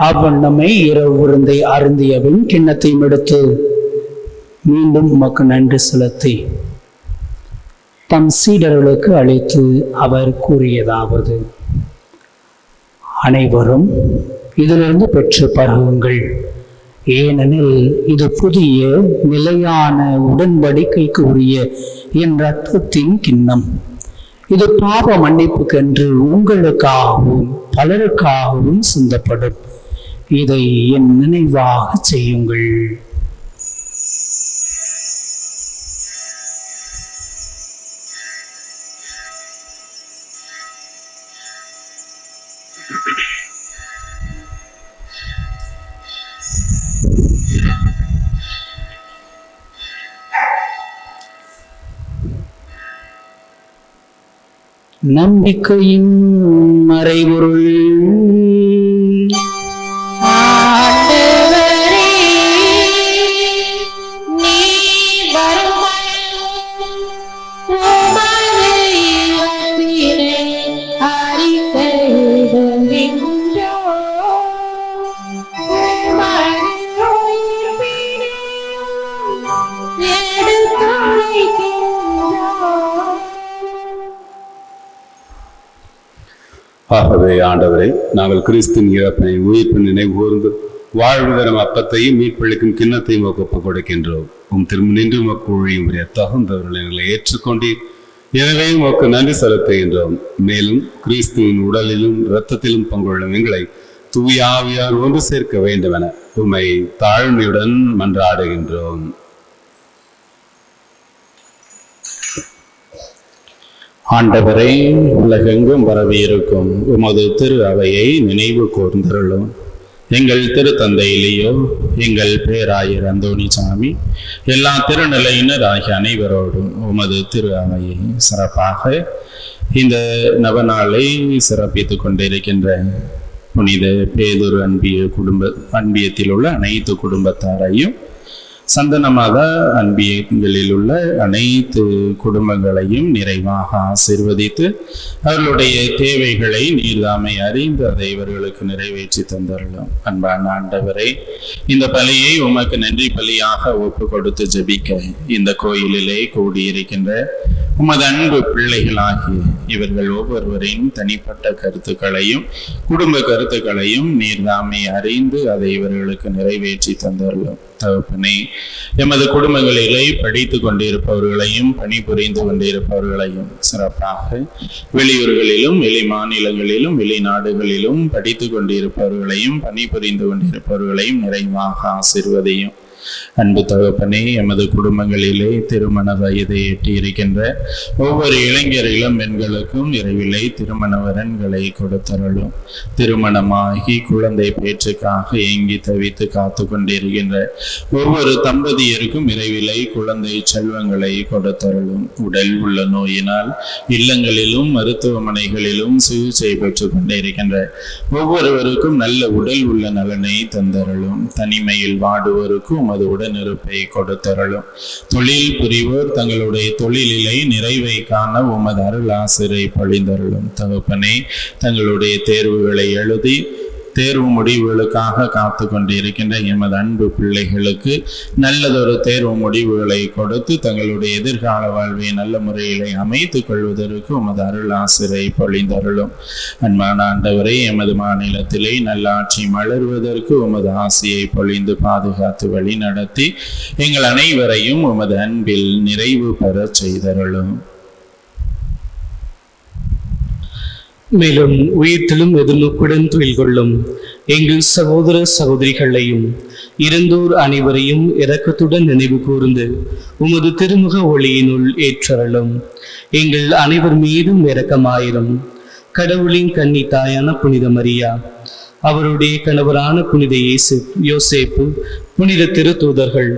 அவ்வண்ணமே இரவு விருந்தை அருந்தியபின் கிண்ணத்தையும் எடுத்து மீண்டும் உமக்கு நன்றி செலுத்தி தம் சீடர்களுக்கு அளித்து அவர் கூறியதாவது: அனைவரும் இதிலிருந்து பெற்று பருகுங்கள், ஏனெனில் இது புதிய நிலையான உடன்படிக்கைக்கு உரிய என் இரத்தத்தின் கிண்ணம். இது பாவ மன்னிப்புக்கென்று உங்களுக்காகவும் பலருக்காகவும் சிந்தப்படும். இதை என் நினைவாக செய்யுங்கள். நம்பிக்கையின் மறைபொருள். ஆண்டவரே, நீர் வருமளவும் உமது இரத்தினை அறிக்கையிடுகின்றோம். உமது உயிர்ப்பினையும் எடுத்துரைக்கின்றோம். ஆகவே ஆண்டவரை, நாங்கள் கிறிஸ்துவின் இறப்பினை உயிர்ப்பு நினைவு கூர்ந்து வாழ்வு தரும் அப்பத்தையும் மீட்பளிக்கும் கிண்ணத்தையும் ஒப்புக் கொடுக்கின்றோம். உம் திரும்ப நின்று உமக்கு ஊழியும் தகுந்தவர்களை எங்களை ஏற்றுக்கொண்டீர். எனவே உமக்கு நன்றி செலுத்துகின்றோம். மேலும் கிறிஸ்துவின் உடலிலும் இரத்தத்திலும் பங்குள்ள எங்களை தூய ஆவியார் ஒன்று சேர்க்க வேண்டும் என உம்மை தாழ்மையுடன் மன்றாடுகின்றோம். ஆண்டவரே, உலகெங்கும் பரவியிருக்கும் உமது திரு அவையை நினைவு கூர்ந்தருளும். எங்கள் திருத்தந்தையிலேயோ, எங்கள் பேராயர் அந்தோணிசாமி, எல்லா திருநிலையினர் ஆகிய அனைவரோடும் உமது திரு அவையை சிறப்பாக இந்த நவநாளை சிறப்பித்துக் கொண்டிருக்கின்ற புனித பேதுரு அன்பியத்தில் உள்ள அனைத்து குடும்பத்தாரையும் சந்தனமாதா அன்பியங்களில் உள்ள அனைத்து குடும்பங்களையும் நிறைவாக ஆசீர்வதித்து அவர்களுடைய தேவைகளை நீர்தாமை அறிந்து அதை இவர்களுக்கு நிறைவேற்றி தந்தரலாம். அன்பான ஆண்டவரே, இந்த பலியை உமக்கு நன்றி பலியாக ஒப்பு கொடுத்து ஜெபிக்க இந்த கோயிலிலே கூடியிருக்கின்ற உமது அன்பு பிள்ளைகளாகிய இவர்கள் ஒவ்வொருவரின் தனிப்பட்ட கருத்துக்களையும் குடும்ப கருத்துக்களையும் நீர்தாமை அறிந்து அதை இவர்களுக்கு நிறைவேற்றி தந்தரலாம். தகப்பனே, எமது குடும்பங்களிலே படித்து கொண்டிருப்பவர்களையும் பணிபுரிந்து கொண்டிருப்பவர்களையும் சிறப்பாக வெளியூர்களிலும் வெளி மாநிலங்களிலும் வெளிநாடுகளிலும் படித்து கொண்டிருப்பவர்களையும் பணிபுரிந்து கொண்டிருப்பவர்களையும் நிறைவாக ஆசீர்வதியும். அன்பு தகப்பனே, எமது குடும்பங்களிலே திருமண வயதை எட்டி இருக்கின்ற ஒவ்வொரு இளைஞர் இளம் பெண்களுக்கும் விரைவிலே திருமண வரன்களை கொடுத்தருளும். திருமணமாகி குழந்தை பேற்றுக்காக ஏங்கி தவித்து காத்து கொண்டிருக்கின்ற ஒவ்வொரு தம்பதியருக்கும் விரைவிலே குழந்தை செல்வங்களை கொடுத்தருளும். உடல் உள்ள நோயினால் இல்லங்களிலும் மருத்துவமனைகளிலும் சிகிச்சை பெற்றுக் கொண்டிருக்கின்ற ஒவ்வொருவருக்கும் நல்ல உடல் உள்ள நலனை தந்தருளும். தனிமையில் வாடுவோருக்கும் அது உடனிருப்பை கொடுத்தருளும். தொழில் புரிவோர் தங்களுடைய தொழிலிலை நிறைவை காண உமது அருள் ஆசிரை பொழிந்தருளும். தகப்பனே, தங்களுடைய தேர்வுகளை எழுதி தேர்வு முடிவுகளுக்காக காத்து கொண்டிருக்கின்ற எமது அன்பு பிள்ளைகளுக்கு நல்லதொரு தேர்வு முடிவுகளை கொடுத்து தங்களுடைய எதிர்கால வாழ்வை நல்ல முறையிலே அமைத்துக் கொள்வதற்கு உமது அருள் ஆசிரை பொழிந்தருளும். அன்பான ஆண்டவரை, எமது மாநிலத்திலே நல்லாட்சி மலர்வதற்கு உமது ஆசையை பொழிந்து பாதுகாத்து வழி நடத்தி எங்கள் அனைவரையும் உமது அன்பில் நிறைவு பெற செய்தருளும். மேலும் உயிர்த்தெழும் எதிர்நோக்குடன் தொழில் கொள்ளும் எங்கள் சகோதர சகோதரிகளையும் இறந்தோர் அனைவரையும் இரக்கத்துடன் நினைவு கூர்ந்து உமது திருமுக ஒளியினுள் ஏற்றருளும். எங்கள் அனைவர் மீதும் இரக்கமாயிரும். கடவுளின் கன்னி தாயான புனித மரியா, அவருடைய கணவரான புனித யோசேப்பு, புனித திருத்தூதர்கள்,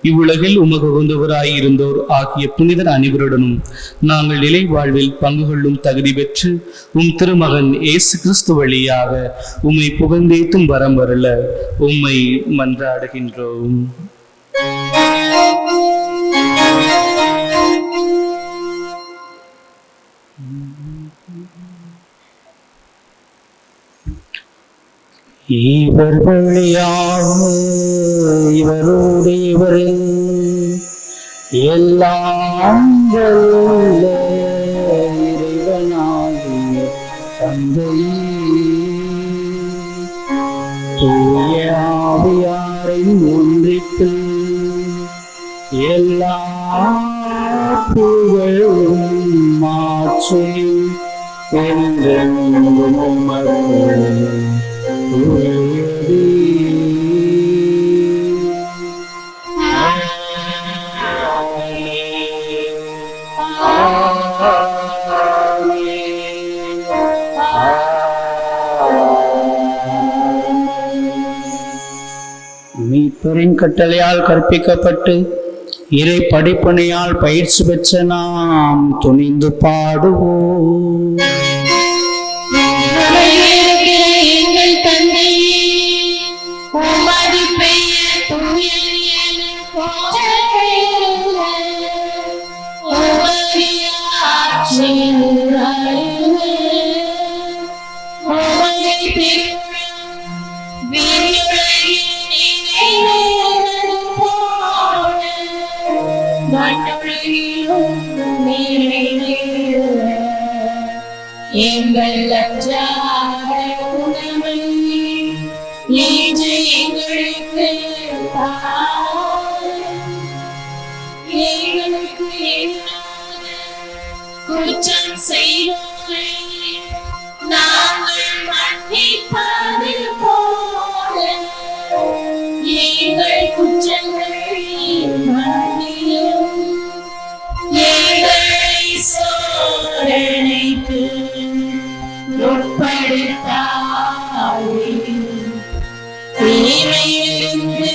இவ்வுலகில் உமக்கு உகந்தவராயிருந்தோர் ஆகிய புனிதர் அனைவருடனும் நாங்கள் நிலை வாழ்வில் பங்கு கொள்ளும் தகுதி பெற்று திருமகன் இயேசு கிறிஸ்து வழியாக உம்மை புகழ்ந்தேத்தும் வரம் வரல உம்மை மன்றாடுகின்றோம். இவர் வழியாக இவரோடு இவரில் எல்லாம் வல்ல இறைவனாகிய தந்தையே, தூய ஆவியாரின் ஒன்றிப்பில் எல்லா புகழும் மாற்றியும் என்றென்றும் உமக்கு மீட்பரின் கட்டளையால் கற்பிக்கப்பட்டு இறை படிப்பனையால் பயிற்சி பெற்ற நாம் துணிந்து பாடுவோம். எங்கள் தந்தையே, உமது பெயர் தூயது என போற்றப்படுக. உமது ஆட்சி வருக. உமது திருவுளம் விண்ணுலகில் நிறைவேறுவது போல மண்ணுலகிலும் நிறைவேறுக. எங்கள் அன்றாட உணவை இன்று எங்களுக்கு தாரும். எங்களுக்கு எதிராக குற்றம் செய்வோரை நாங்கள் மன்னிப்பது போல எங்கள் குற்றங்களை மன்னியும். எங்களை சோதனைக்கு உட்படுத்தாதேயும். தீமையிலிருந்து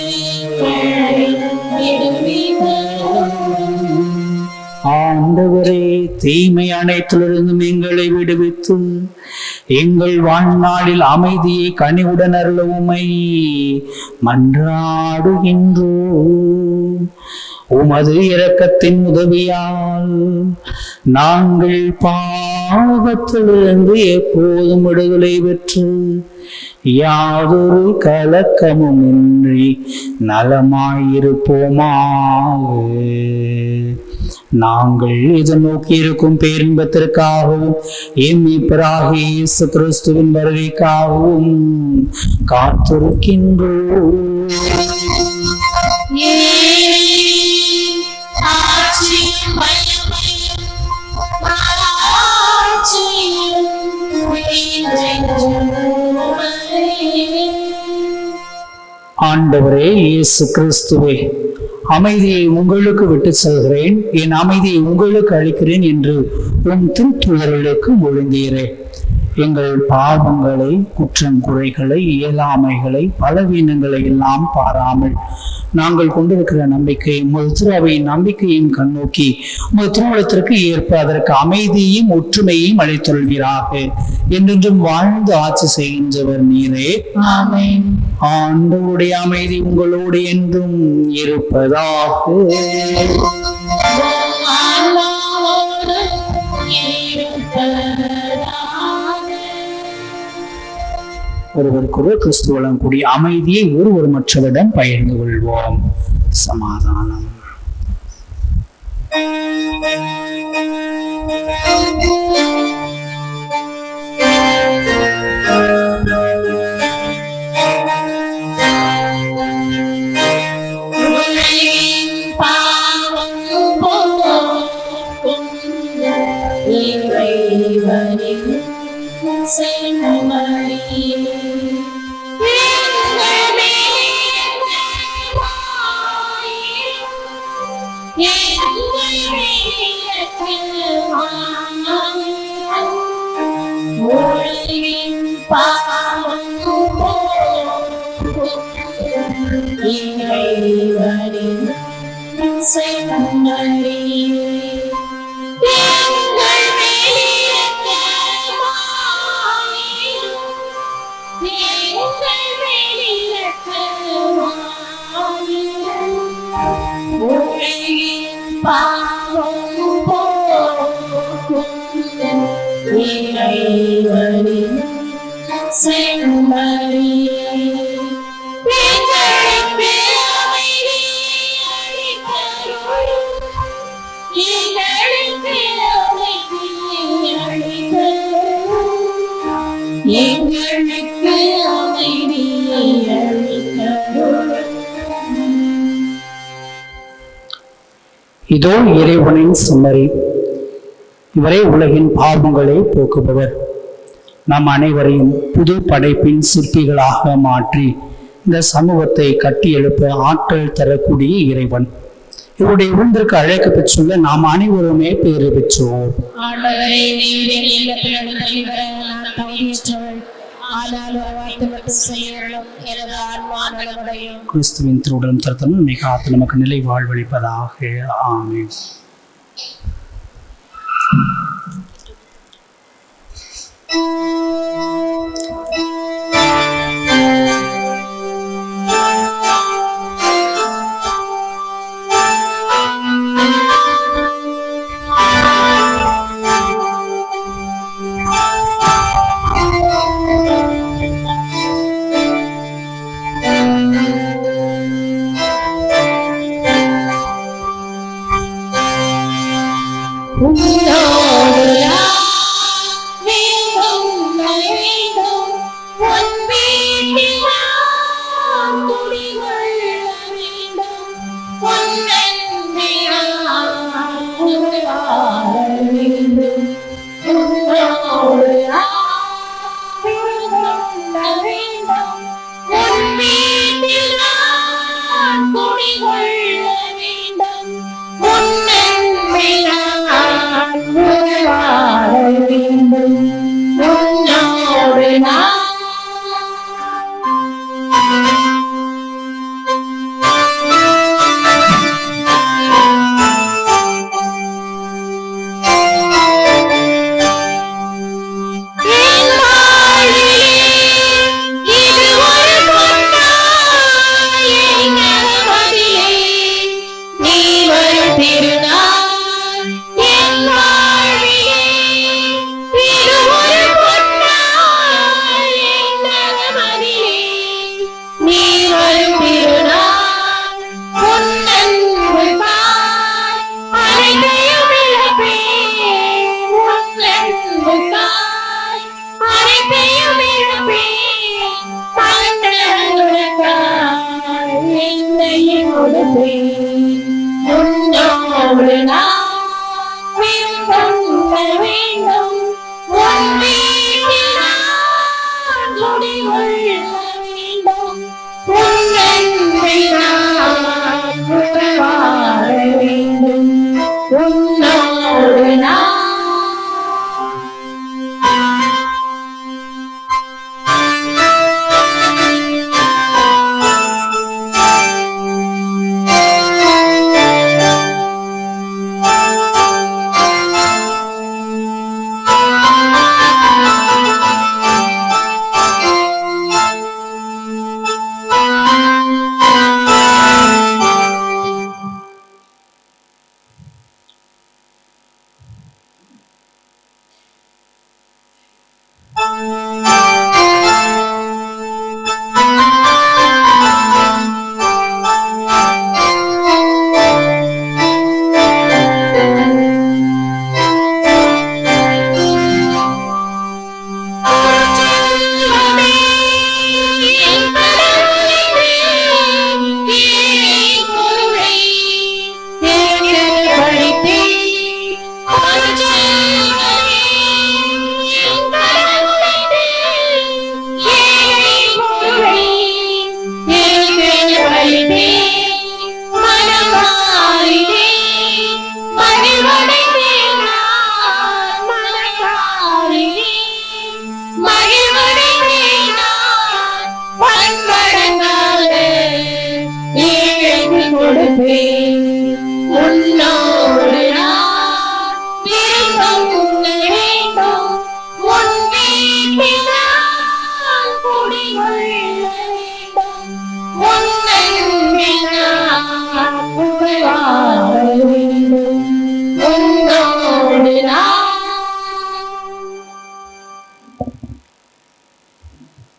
எங்களை விடுவித்தருளும். ஆண்டவரே தீமை அனைத்திலிருந்தும் எங்களை விடுவித்து எங்கள் வாழ்நாளில் அமைதியை கனிவுடன் அருள உம்மை மன்றாடுகின்றோம். உமது இரக்கத்தின் உதவியால் நாங்கள் பாவத்திலிருந்து எப்போதும் விடுதலை பெற்று யாதொரு கலக்கமும் இன்றி நலமாயிருப்போமாக. நாங்கள் இதை நோக்கி இருக்கும் பேரின்பத்திற்காகவும் மீட்பராகிய இயேசு கிறிஸ்துவின் வருகைக்காகவும் காத்திருக்கின்றோம். ஆண்டவரே இயேசு கிறிஸ்துவே, அமைதியை உங்களுக்கு விட்டு செல்கிறேன், என் அமைதியை உங்களுக்கு அளிக்கிறேன் என்று உன் திருத்துதர்களுக்கு மொழிந்தீரே. எங்கள் பாவங்களை, குற்றம் குறைகளை, இயலாமைகளை, பலவீனங்களை எல்லாம் பாராமல் நாங்கள் கொண்டிருக்கிற நம்பிக்கை உமது திருவையின் நம்பிக்கையும் கண்ணோக்கி உமது திருமணத்திற்கு ஏற்ப அதற்கு அமைதியையும் ஒற்றுமையையும் அளித்தொள்வீராக. என்றென்றும் வாழ்ந்து ஆட்சி செய்கின்றவர் நீரே. ஆமென். ஆண்டவருடைய அமைதி உங்களோடு என்றும் இருப்பதாக. ஒருவருக்கொருவர் கிறிஸ்து வழங்கக்கூடிய அமைதியை ஒருவர் மற்றவரிடம் பகிர்ந்து கொள்வோம். சமாதானம். இதோ இறைவனின் செம்மறி, இவரே உலகின் பாவங்களை போக்குபவர். நம் அனைவரையும் புது படைப்பின் சிற்பிகளாக மாற்றி இந்த சமூகத்தை கட்டி எழுப்ப ஆற்றல் தரக்கூடிய இறைவன். இவருடைய விருந்திற்கு அழைக்க பெற்றுள்ள நாம் அனைவருமே பேறு பெற்றோம். கிறிஸ்துவின் திருவுடலும் தரத்தலும் மிக ஆற்றல் நமக்கு நிலை வாழ்வளிப்பதாக. ஆமென். No.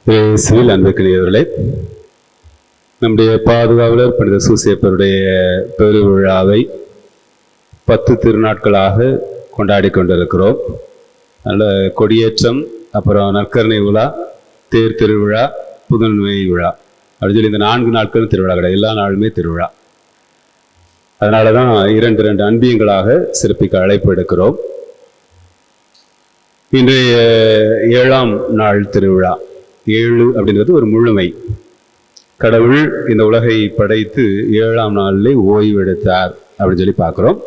இயேசுவில் அன்புக்குரியவர்களே, நம்முடைய பாதுகாவலர் புனித சூசேப்பருடைய பெருவிழாவை 10 திருநாட்களாக கொண்டாடி கொண்டிருக்கிறோம். அதில் கொடியேற்றம், அப்புறம் நற்கருணை விழா, தேர் திருவிழா, புதுநன்மை விழா அப்படின்னு சொல்லி இந்த 4 நாட்களும் திருவிழா கிடையாது, எல்லா நாளுமே திருவிழா. அதனால தான் 2 அன்பியங்களாக சிறப்பிக்க அழைப்பு எடுக்கிறோம். இன்றைய 7ஆம் நாள் திருவிழா. 7 அப்படின்றது ஒரு முழுமை. கடவுள் இந்த உலகை படைத்து 7ஆம் நாளிலே ஓய்வு எடுத்தார் அப்படின்னு சொல்லி பார்க்குறோம்.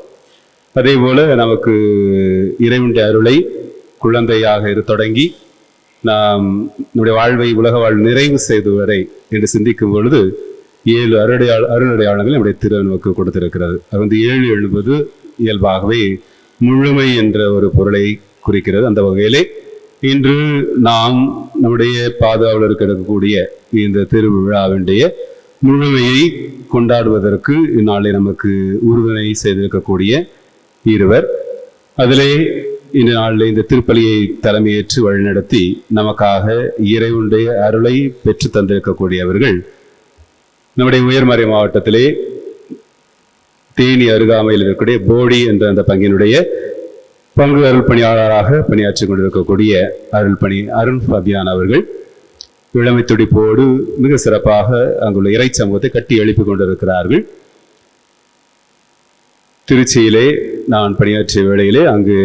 அதே போல் நமக்கு இறைவனுடைய அருளை குழந்தையாக தொடங்கி நாம் நம்முடைய வாழ்வை உலக வாழ்வு நிறைவு செய்து வரை என்று சிந்திக்கும் பொழுது 7 அருளடையாளங்கள் நம்முடைய திருவனுக்கு கொடுத்திருக்கிறது. அது 7 எழுபது இயல்பாகவே முழுமை என்ற ஒரு பொருளை குறிக்கிறது. அந்த வகையிலே இன்று நாம் நம்முடைய பாதுகாவலருக்கு எடுக்கக்கூடிய இந்த திருவிழாவினுடைய முழுமையை கொண்டாடுவதற்கு இந்நாளை நமக்கு உறுதுணை செய்திருக்கக்கூடிய இருவர், அதிலே இந்த நாளில் இந்த திருப்பலியை தலைமையேற்று வழிநடத்தி நமக்காக இறைவனுடைய அருளை பெற்று தந்திருக்கக்கூடியவர்கள் நம்முடைய உயர்மறை மாவட்டத்திலே தேனி அருகாமையில் இருக்கக்கூடிய போடி என்ற அந்த பங்கினுடைய பங்கு அருள் பணியாளராக பணியாற்றி கொண்டிருக்கக்கூடிய அருண் ஃபபியான் அவர்கள் இளமை துடிப்போடு மிக சிறப்பாக அங்குள்ள இறை சமூகத்தை கட்டி எழுப்பிக் கொண்டிருக்கிறார்கள். திருச்சியிலே நான் பணியாற்றிய வேளையிலே அங்கு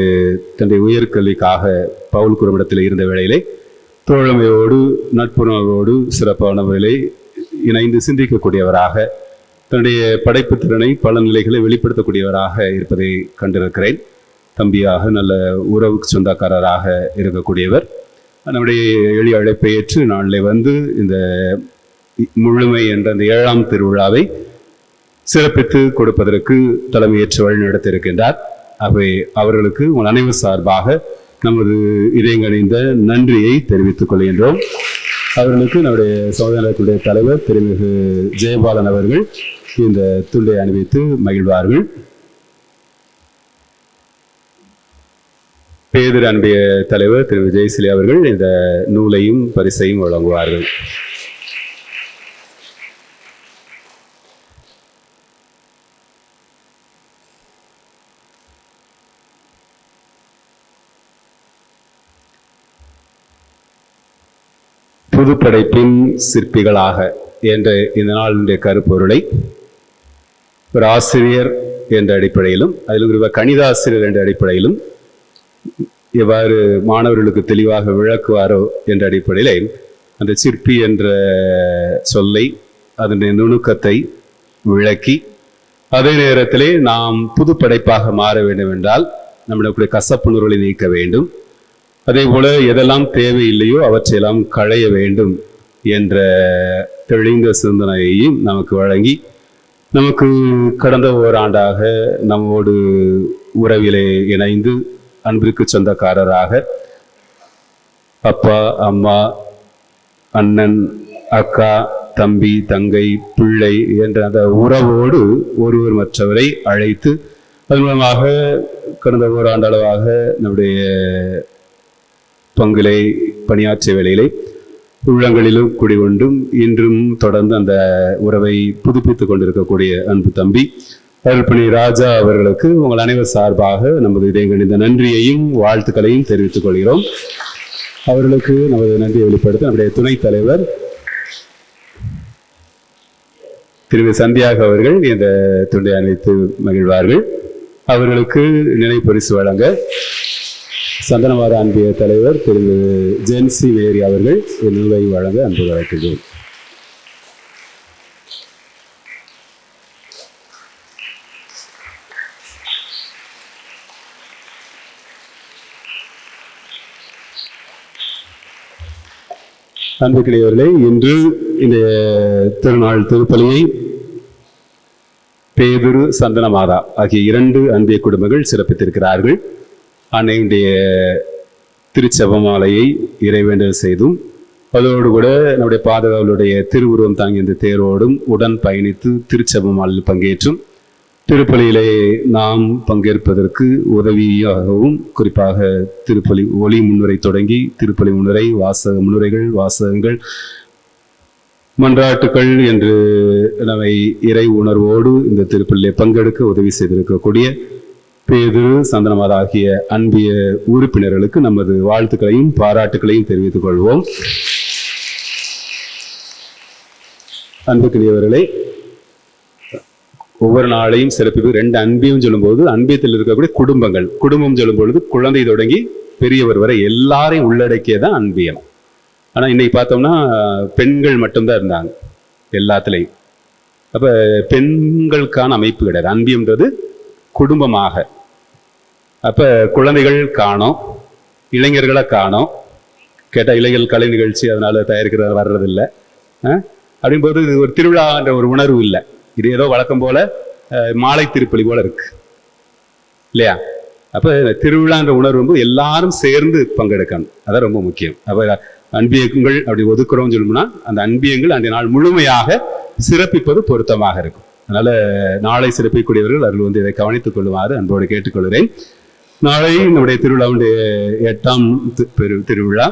தன்னுடைய உயர்கல்விக்காக பவுல் குறுமிடத்தில் இருந்த வேளையிலே தோழமையோடு நட்புணர்வோடு சிறப்பான வேலை இணைந்து சிந்திக்கக்கூடியவராக தன்னுடைய படைப்பு திறனை பல நிலைகளை வெளிப்படுத்தக்கூடியவராக இருப்பதை கண்டிருக்கிறேன். தம்பியாக நல்ல உறவுக்கு சொந்தக்காரராக இருக்கக்கூடியவர் நம்முடைய எளிய அழைப்பை ஏற்று நாளிலே வந்து இந்த முழுமை என்ற அந்த 7ஆம் திருவிழாவை சிறப்பித்து கொடுப்பதற்கு தலைமையேற்று வழிநடத்தியிருக்கின்றார். அவை அவர்களுக்கு உங்கள் அனைவர் சார்பாக நமது இதயங்கணிந்த நன்றியை தெரிவித்துக் கொள்கின்றோம். அவர்களுக்கு நம்முடைய சமுதாயத்துடைய தலைவர் திருமிகு ஜெயபாலன் அவர்கள் இந்த துண்டை அணிவித்து மகிழ்வார்கள். பேதர் அன்பிய தலைவர் திரு விஜயசிலி அவர்கள் இந்த நூலையும் பரிசையும் வழங்குவார்கள். புதுப்படைப்பின் சிற்பிகளாக என்ற இந்த நாளினுடைய கருப்பொருளை ஒரு ஆசிரியர் என்ற அடிப்படையிலும் அதில் ஒரு கணிதாசிரியர் என்ற அடிப்படையிலும் எவ்வாறு மாணவர்களுக்கு தெளிவாக விளக்குவாரோ என்ற அடிப்படையிலே அந்த சிற்பி என்ற சொல்லை அதனுடைய நுணுக்கத்தை விளக்கி அதே நேரத்திலே நாம் புது படைப்பாக மாற வேண்டும் என்றால் நம்மளுடைய கசப்புணர்வுகளை நீக்க வேண்டும். அதே போல எதெல்லாம் தேவையில்லையோ அவற்றையெல்லாம் களைய வேண்டும் என்ற தெளிந்த சிந்தனையையும் நமக்கு வழங்கி நமக்கு கடந்த ஓராண்டாக நம்மோடு உறவிலே இணைந்து அன்பிற்கு சொந்தக்காரராக அப்பா அம்மா அண்ணன் அக்கா தம்பி தங்கை பிள்ளை என்ற அந்த உறவோடு ஒருவர் மற்றவரை அழைத்து அதன் மூலமாக கடந்த ஓராண்டளவாக நம்முடைய பங்கிலே பணியாற்றிய வேளையிலே உள்ளங்களிலும் குடிகொண்டும் இன்றும் தொடர்ந்து அந்த உறவை புதுப்பித்துக் கொண்டிருக்கக்கூடிய அன்பு தம்பி அருள்பணி ராஜா அவர்களுக்கு உங்கள் அனைவர் சார்பாக நமது இதயங்கணிந்த நன்றியையும் வாழ்த்துக்களையும் தெரிவித்துக் கொள்கிறோம். அவர்களுக்கு நமது நன்றியை வெளிப்படுத்த நம்முடைய துணைத் தலைவர் திரு சந்தியாக அவர்கள் இந்த துண்டை அணிவித்து மகிழ்வார்கள். அவர்களுக்கு நினைவு பரிசு வழங்க சந்தனமாத அன்பிய தலைவர் திரு ஜென்சி மேரி அவர்கள் நிலுவை வழங்க அன்பு அழைக்கின்றோம். அன்புக்குரியவர்களே, இன்று இந்த திருநாள் திருப்பலியை பேதுரு சந்தனமாதா ஆகிய 2 அன்பிய குடும்பங்கள் சிறப்பித்திருக்கிறார்கள். அன்னையுடைய திருச்செபமாலையை இறைவேண்டல் செய்தும் அதோடு கூட நம்முடைய பாதுகாவலுடைய திருவுருவம் தாங்கிய இந்த தேரோடும் உடன் பயணித்து திருச்செபமாலையில் பங்கேற்றும் திருப்பலியிலே நாம் பங்கேற்பதற்கு உதவியாகவும், குறிப்பாக திருப்பலி ஒளி முன்னுரை தொடங்கி திருப்பலி முன்னுரை, வாசகங்கள், மன்றாட்டுக்கள் என்று நம்மை இறை உணர்வோடு இந்த திருப்பலியிலே பங்கெடுக்க உதவி செய்திருக்கக்கூடிய பேதுரு சந்தனமாதா ஆகிய அன்பிய உறுப்பினர்களுக்கு நமது வாழ்த்துக்களையும் பாராட்டுக்களையும் தெரிவித்துக் கொள்வோம். அன்புக்குரியவர்களே, ஒவ்வொரு நாளையும் சிறப்பிப்பு 2 அன்பியம் சொல்லும்போது அன்பியத்தில் இருக்கக்கூடிய குடும்பம் சொல்லும் பொழுது குழந்தை தொடங்கி பெரியவர் வரை எல்லாரையும் உள்ளடக்கியதான் அன்பியம். ஆனா இன்னைக்கு பார்த்தோம்னா பெண்கள் மட்டும்தான் இருந்தாங்க எல்லாத்துலேயும். அப்ப பெண்களுக்கான அமைப்பு கிடையாது. அன்பியம்ன்றது குடும்பமாக. அப்ப குழந்தைகள் காணோம், இளைஞர்களை காணோம். கேட்டால் இளைஞர்கள் கலை நிகழ்ச்சி அதனால தயாரிக்கிறது வர்றதில்லை. அப்படிங்கும்போது இது ஒரு திருவிழான்ற ஒரு உணர்வு இல்லை. இது ஏதோ வழக்கம் போல மாலை திருப்பலி போல இருக்கு இல்லையா? அப்ப திருவிழான்ற உணர்வு எல்லாரும் சேர்ந்து பங்கெடுக்கணும். அதான் ரொம்ப முக்கியம். அப்ப அன்பியங்கள் அப்படி ஒதுக்குறோம்னு சொல்லணும்னா அந்த அன்பியங்கள் அந்த நாள் முழுமையாக சிறப்பிப்பது பொருத்தமாக இருக்கும். அதனால நாளை சிறப்பிக்கக்கூடியவர்கள் அவர்கள் இதை கவனித்துக் கொள்ளுமாறு அன்போடு கேட்டுக்கொள்கிறேன். நாளை நம்முடைய திருவிழாவுடைய 8ஆம் திருவிழா.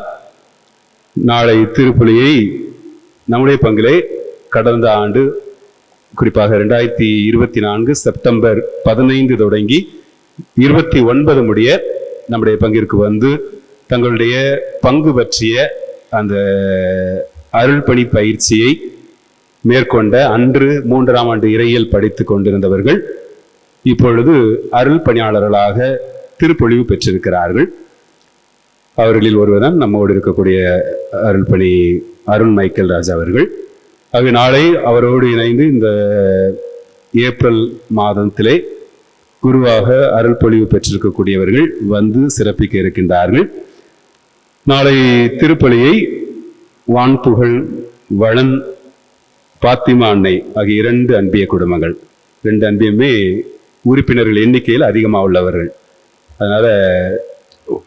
நாளை திருப்பலியை நம்முடைய பங்கிலே கடந்த ஆண்டு குறிப்பாக 2024 செப்டம்பர் 15 தொடங்கி 29 முடிய நம்முடைய பங்கிற்கு வந்து தங்களுடைய பங்கு பற்றிய அந்த அருள்பணி பயிற்சியை மேற்கொண்ட அன்று 3ஆம் ஆண்டு இறையியல் படித்து கொண்டிருந்தவர்கள் இப்பொழுது அருள் பணியாளர்களாக திருப்பொழிவு பெற்றிருக்கிறார்கள். அவர்களில் ஒருவர்தான் நம்மோடு இருக்கக்கூடிய அருள்பணி அருண் மைக்கேல் ராஜா அவர்கள். ஆக நாளை அவரோடு இணைந்து இந்த ஏப்ரல் மாதத்திலே குருவாக அருள்பொழிவு பெற்றிருக்கக்கூடியவர்கள் வந்து சிறப்பிக்க இருக்கின்றார்கள். நாளை திருப்பலியை வான்புகழ் வளன் பாத்திமா அன்னை ஆகிய 2 அன்பிய குடும்பங்கள், 2 அன்பியமே உறுப்பினர்கள் எண்ணிக்கையில் அதிகமாக உள்ளவர்கள். அதனால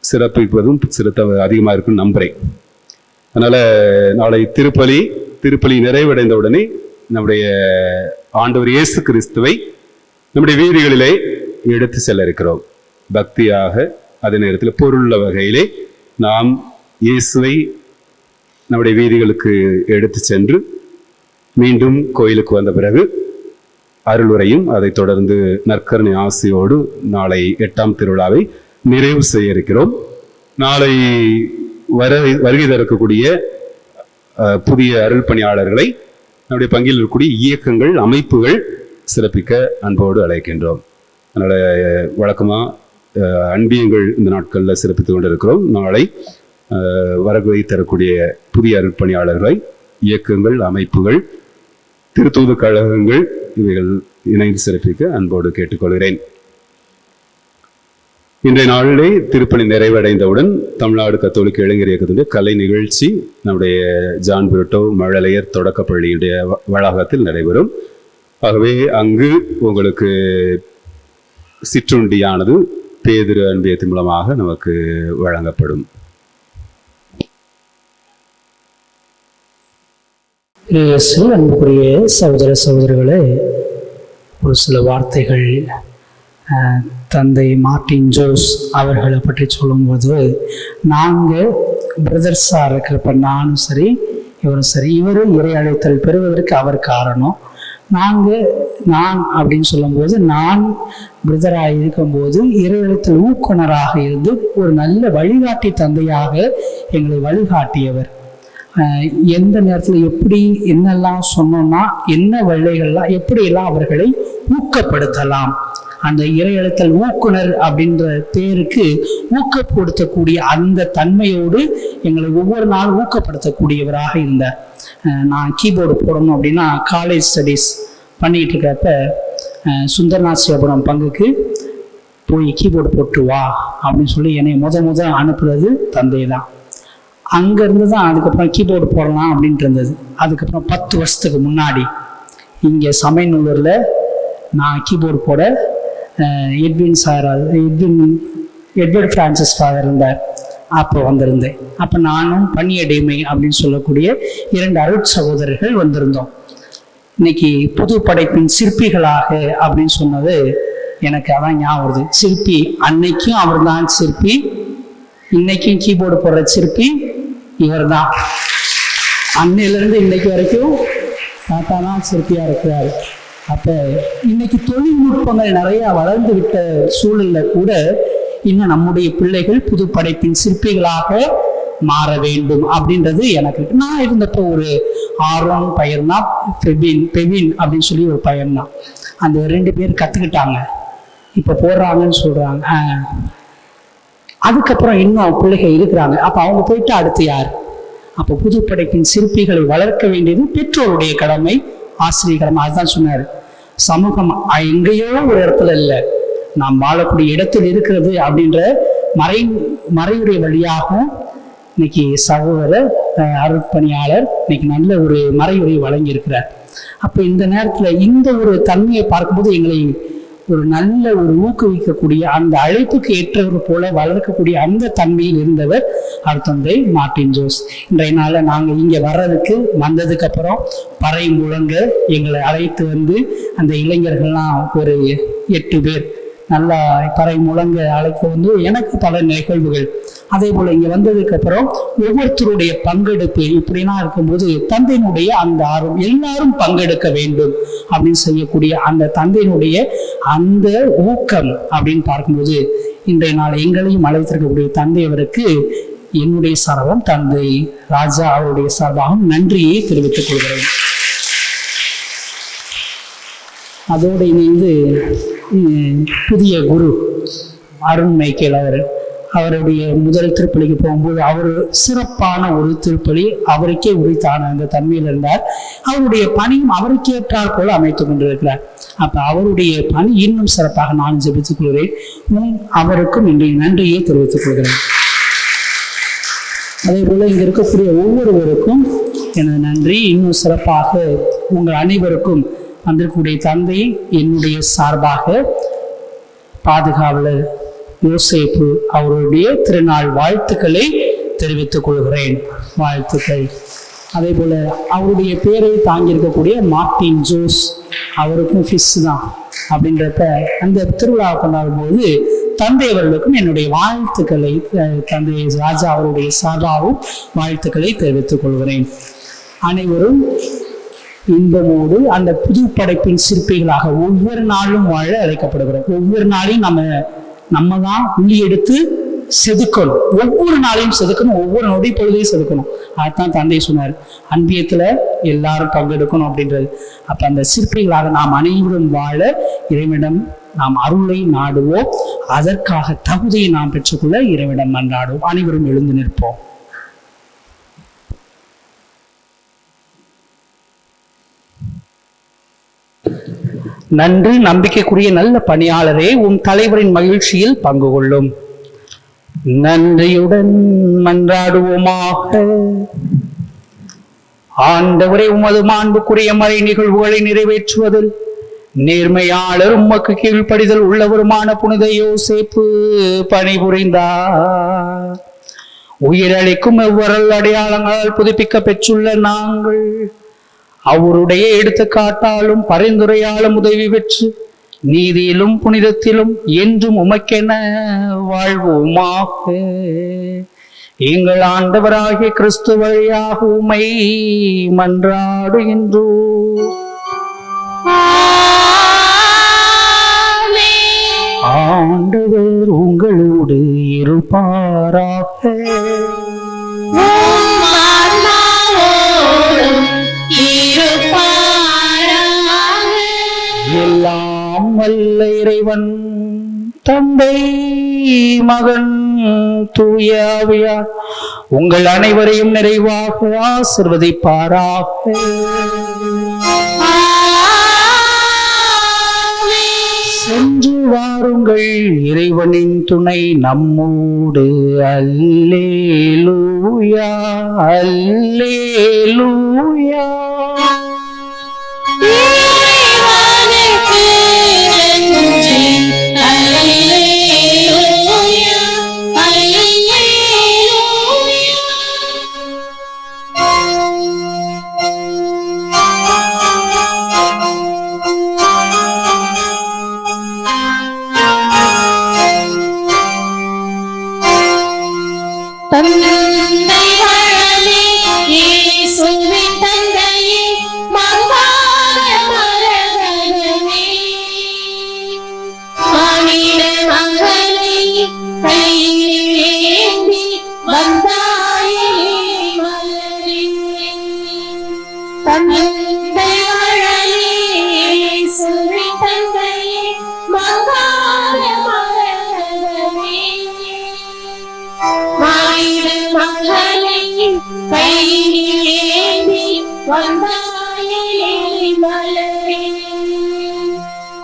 சிறப்பிப்பதும் அதிகமாக இருக்குன்னு நம்புறேன். அதனால நாளை திருப்பலி நிறைவடைந்த உடனே நம்முடைய ஆண்டவர் இயேசு கிறிஸ்துவை நம்முடைய வீதிகளிலே எடுத்து செல்ல இருக்கிறோம். பக்தியாக அதே நேரத்தில் பொருளுள்ள வகையிலே நாம் இயேசுவை நம்முடைய வீதிகளுக்கு எடுத்து சென்று மீண்டும் கோயிலுக்கு வந்த பிறகு அருளுரையும் அதை தொடர்ந்து நற்கருணை ஆசையோடு நாளை 8ஆம் திருவிழாவை நிறைவு செய்ய இருக்கிறோம். நாளை வருகை தரக்கூடிய புதிய அருள் பணியாளர்களை நம்முடைய பங்கில் இருக்கக்கூடிய இயக்கங்கள், அமைப்புகள் சிறப்பிக்க அன்போடு அழைக்கின்றோம். அதனால வழக்கமாக அன்பியங்கள் இந்த நாட்களில் சிறப்பித்துக் கொண்டிருக்கிறோம். நாளை வருகை தரக்கூடிய புதிய அருள் பணியாளர்களை இயக்கங்கள், அமைப்புகள், திருத்தூது கழகங்கள் இவைகள் இணைந்து சிறப்பிக்க அன்போடு கேட்டுக்கொள்கிறேன். இன்றைய நாளிலே திருப்பணி நிறைவடைந்தவுடன் தமிழ்நாடு கத்தோலிக்க இளைஞர் இயக்கத்தினுடைய கலை நிகழ்ச்சி நம்முடைய ஜான் புரட்டோ மழலையர் தொடக்கப்பள்ளியுடைய வளாகத்தில் நடைபெறும். ஆகவே அங்கு உங்களுக்கு சிற்றுண்டியானது பேதுரு அன்பியத்தின் மூலமாக நமக்கு வழங்கப்படும். அன்புக்குரிய சகோதர சகோதரிகளே, ஒரு சில வார்த்தைகள் தந்தை மார்ட்டின் ஜோஸ் அவர்களை பற்றி சொல்லும்போது, நாங்கள் பிரதர்ஸாக இருக்கிறப்ப நானும் சரி இவரும் சரி, இவரும் இறை அழைத்தல் பெறுவதற்கு அவர் காரணம். நான் அப்படின்னு சொல்லும்போது, நான் பிரதராக இருக்கும்போது இறை அழைத்தல் ஊக்குனராக இருந்து ஒரு நல்ல வழிகாட்டி தந்தையாக எங்களை வழிகாட்டியவர். எந்த நேரத்தில் எப்படி என்னெல்லாம் சொன்னோம்னா, என்ன வழிகள்லாம் எப்படியெல்லாம் அவர்களை ஊக்கப்படுத்தலாம், அந்த இறையழுத்தல் ஊக்குனர் அப்படின்ற பேருக்கு ஊக்கப்படுத்தக்கூடிய அந்த தன்மையோடு எங்களை ஒவ்வொரு நாளும் ஊக்கப்படுத்தக்கூடியவராக இருந்தார். நான் கீபோர்டு போடணும் அப்படின்னா காலேஜ் ஸ்டடீஸ் பண்ணிகிட்டு இருக்கிறப்ப சுந்தரநாசியாபுரம் பங்குக்கு போய் கீபோர்டு போட்டு வா அப்படின்னு சொல்லி என்னை முத அனுப்புறது தந்தை தான். அங்கேருந்து தான் அதுக்கப்புறம் கீபோர்டு போடலாம் அப்படின்ட்டு இருந்தது. அதுக்கப்புறம் 10 வருஷத்துக்கு முன்னாடி இங்கே சமயநல்லூரில் நான் கீபோர்டு போட எட்வர்ட் பிரான்சிஸ் ஃபாதர் இருந்தார். அப்போ வந்திருந்தேன். அப்போ நானும் பணியடிமை அப்படின்னு சொல்லக்கூடிய 2 அருட் சகோதரர்கள் வந்திருந்தோம். இன்னைக்கு புது படைப்பின் சிற்பிகளாக அப்படின்னு சொன்னது எனக்கு அதான் ஞாபகம் வருது. சிற்பி அன்னைக்கும் அவர் தான் சிற்பி, இன்னைக்கும் கீபோர்டு போடுற சிற்பி இவர் தான். அன்னையிலேருந்து இன்னைக்கு வரைக்கும் தாத்தா தான் சிற்பியாக இருக்கிறார். அப்போ இன்னைக்கு தொழில்நுட்பங்கள் நிறையா வளர்ந்து விட்ட சூழலில் கூட இன்னும் நம்முடைய பிள்ளைகள் புது படைப்பின் சிற்பிகளாக மாற வேண்டும் அப்படின்றது எனக்கு. நான் இருந்தப்போ ஒரு ஆர்வம் பையன் தான், பெவின் அப்படின்னு சொல்லி ஒரு பையன் தான். அந்த 2 பேர் கற்றுக்கிட்டாங்க, இப்போ போடுறாங்கன்னு சொல்கிறாங்க. அதுக்கப்புறம் இன்னும் பிள்ளைகள் இருக்கிறாங்க. அப்போ அவங்க போயிட்டு அடுத்து யார்? அப்போ புது படைப்பின் சிற்பிகளை வளர்க்க வேண்டியது பெற்றோருடைய கடமை, ஆசிரியர் கடமை. அதுதான் சொன்னார், சமூகம் எங்கேயோ ஒரு இடத்துல இல்லை, நாம் வாழக்கூடிய இடத்தில் இருக்கிறது அப்படின்ற மறைவுரை வழியாகவும் இன்னைக்கு சகோதரர் அருட்பணியாளர் இன்னைக்கு நல்ல ஒரு மறைவுரை வழங்கியிருக்கிறார். அப்போ இந்த நேரத்தில் இந்த ஒரு தன்மையை பார்க்கும்போது எங்களை ஒரு நல்ல ஒரு ஊக்குவிக்கக்கூடிய, அந்த அழைப்புக்கு ஏற்றவர் போல வளர்க்கக்கூடிய அந்த தன்மையில் இருந்தவர் அருட்தந்தை மார்ட்டின் ஜோஸ். இன்றைய நாளில் நாங்கள் இங்கே வந்ததுக்கு அப்புறம் பறை முழங்க எங்களை அழைத்து வந்து அந்த இளைஞர்கள்லாம் ஒரு 8 பேர் நல்லா பறை முழங்க அழைத்து வந்து எனக்கு பல நிகழ்வுகள். அதே போல் இங்கே வந்ததுக்கப்புறம் ஒவ்வொருத்தருடைய பங்கெடுப்பு இப்படிலாம் இருக்கும்போது தந்தையினுடைய அந்த ஆர்வம், எல்லாரும் பங்கெடுக்க வேண்டும் அப்படின்னு செய்யக்கூடிய அந்த தந்தையினுடைய அந்த ஊக்கம் அப்படின்னு பார்க்கும்போது இன்றைய நாள் எங்களையும் அழைத்திருக்கக்கூடிய தந்தையவருக்கு என்னுடைய சார்பாகவும் தந்தை ராஜா அவருடைய சார்பாகவும் நன்றியை தெரிவித்துக் கொள்கிறேன். அதோடு இணைந்து புதிய குரு அருண் மைக்கேல் அவருடைய முதல் திருப்பலிக்கு போகும்போது அவர் சிறப்பான ஒரு திருப்பலி, அவருக்கே உரித்தான அந்த தன்மையில் இருந்தார். அவருடைய பணியும் அவருக்கு ஏற்றால் போல அமைத்துக் கொண்டிருக்கிறார். அப்போ அவருடைய பணி இன்னும் சிறப்பாக நான் ஜெபித்துக் கொள்கிறேன். அவருக்கும் இன்றைய நன்றியை தெரிவித்துக் கொள்கிறேன். அதே போல இங்கே இருக்கக்கூடிய ஒவ்வொருவருக்கும் எனது நன்றி. இன்னும் சிறப்பாக உங்கள் அனைவருக்கும் வந்திருக்கக்கூடிய தந்தை என்னுடைய சார்பாக பாதுகாவலர் யோசேப்பு அவருடைய திருநாள் வாழ்த்துக்களை தெரிவித்துக் கொள்கிறேன். வாழ்த்துக்கள். அதே போல் அவருடைய பேரை தாங்கியிருக்கக்கூடிய மார்ட்டின் ஜோஸ் அவருக்கும் ஃபிஷ் தான் அப்படின்றப்ப அந்த திருவிழாவை கொண்டாடும் போது தந்தை அவர்களுக்கும் என்னுடைய வாழ்த்துக்களை தந்தை ராஜா அவருடைய சார்பாகவும் வாழ்த்துக்களை தெரிவித்துக் கொள்கிறேன். அனைவரும் இன்பமோடு அந்த புது படைப்பின் சிற்பிகளாக ஒவ்வொரு நாளும் வாழ அழைக்கப்படுகிறோம். ஒவ்வொரு நாளையும் நம்ம தான் உள்ளி எடுத்து செதுக்கணும், ஒவ்வொரு நாளையும் செதுக்கணும், ஒவ்வொரு நொடி பொழுதையும் செதுக்கணும். அதுதான் தந்தை சொன்னார், அன்பியத்தில் எல்லாரும் பங்கெடுக்கணும் அப்படின்றது. அப்போ அந்த சிற்பிகளாக நாம் அனைவரும் வாழ இறைவனிடம் நாம் அருளை நாடுவோம். அதற்காக தகுதியை நாம் பெற்றுக்கொள்ள இறைவனிடம் மன்றாடுவோம். அனைவரும் எழுந்து நிற்போம். நன்றி. நம்பிக்கைக்குரிய நல்ல பணியாளரே, உன் தலைவரின் மகிழ்ச்சியில் பங்கு கொள்ளும். நன்றியுடன் மன்றாடுவோமாக. ஆண்டவரே, உமது மாண்புக்குரிய மறை நிகழ்வுகளை நிறைவேற்றுவதில் நேர்மையாளர் உமக்கு கீழ்ப்படிதல் உள்ளவருமான புனித யோசேப்பு பணிபுரிந்தார். உயிரளிக்கும் எவ்வரல் அடையாளங்களால் புதுப்பிக்க பெற்றுள்ள நாங்கள் அவருடைய எடுத்துக்காட்டாலும் பரிந்துரையாலும் உதவி பெற்று நீதியிலும் புனிதத்திலும் என்றும் உமக்கென வாழ்வோமாக. எங்கள் ஆண்டவராகிய கிறிஸ்து வழியாக உம்மை மன்றாடுகின்றோம். ஆண்டவர் உங்களோடு இருப்பாராக. எல்லாம் வல்ல இறைவன் தந்தை மகன் தூய ஆவியார் உங்கள் அனைவரையும் நிறைவாக ஆசீர்வதிப்பாராக. சென்று வாருங்கள், இறைவனின் துணை நம்மோடு. அல்லேலூயா அல்லேலூயா.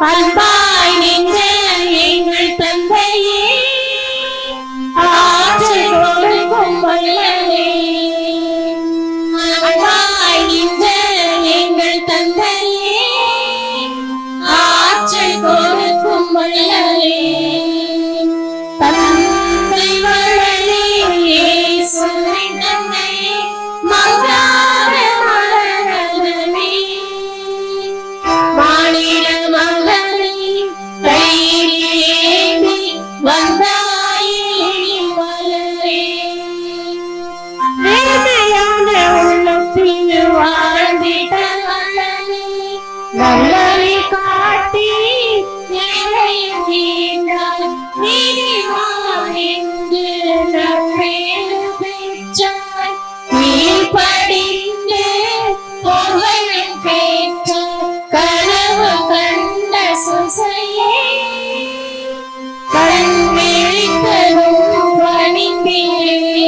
அன்பாய் நின்ற எங்கள் தந்தையே, ஆற்றல் கொடுக்கும் வல்லலே. அன்பாய் நின்ற எங்கள் தந்தையே, ஆற்றல் கொடுக்கும் வல்லலே. தந்தை வல்லலே, இயேசுவின் தந்தையே, மங்காத மலரே, மானிட மகனை கையில் ஏந்தி வந்தாயே மலரே. வேதையான உள்ளத்தில் வாழ்ந்திட வல்லலே, நல்லவை காட்டி எதையும் தீண்டாய். நீதிமான் என்று நற்பேறு பெற்றாய். நீர்படிந்து புகழும் பெற்றாய். கனவு கண்ட சுசையே, கண் விழித்ததும் பணிந்தேன்.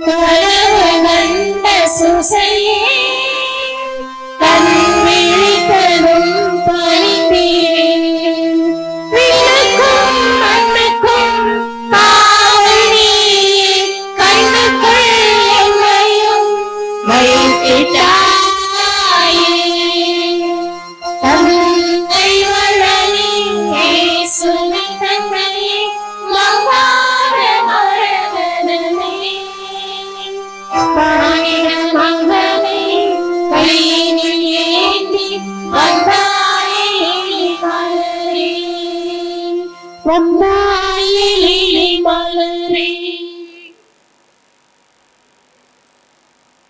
கனவு கண்ட சுசையே, கண் விழித்ததும் பணிந்தேன். விண்ணுக்கும் மண்ணுக்கும் காவல் நீயே, கண்ணுக்குள் என்னையும் வைத்திட்டாயே. தந்தை வல்லலே, இயேசுவின் தந்தையே, மங்காத மரகதமே, மானிட மகனை கையில் ஏந்தி வந்தாயே மலரே. வந்தாயே மலரே.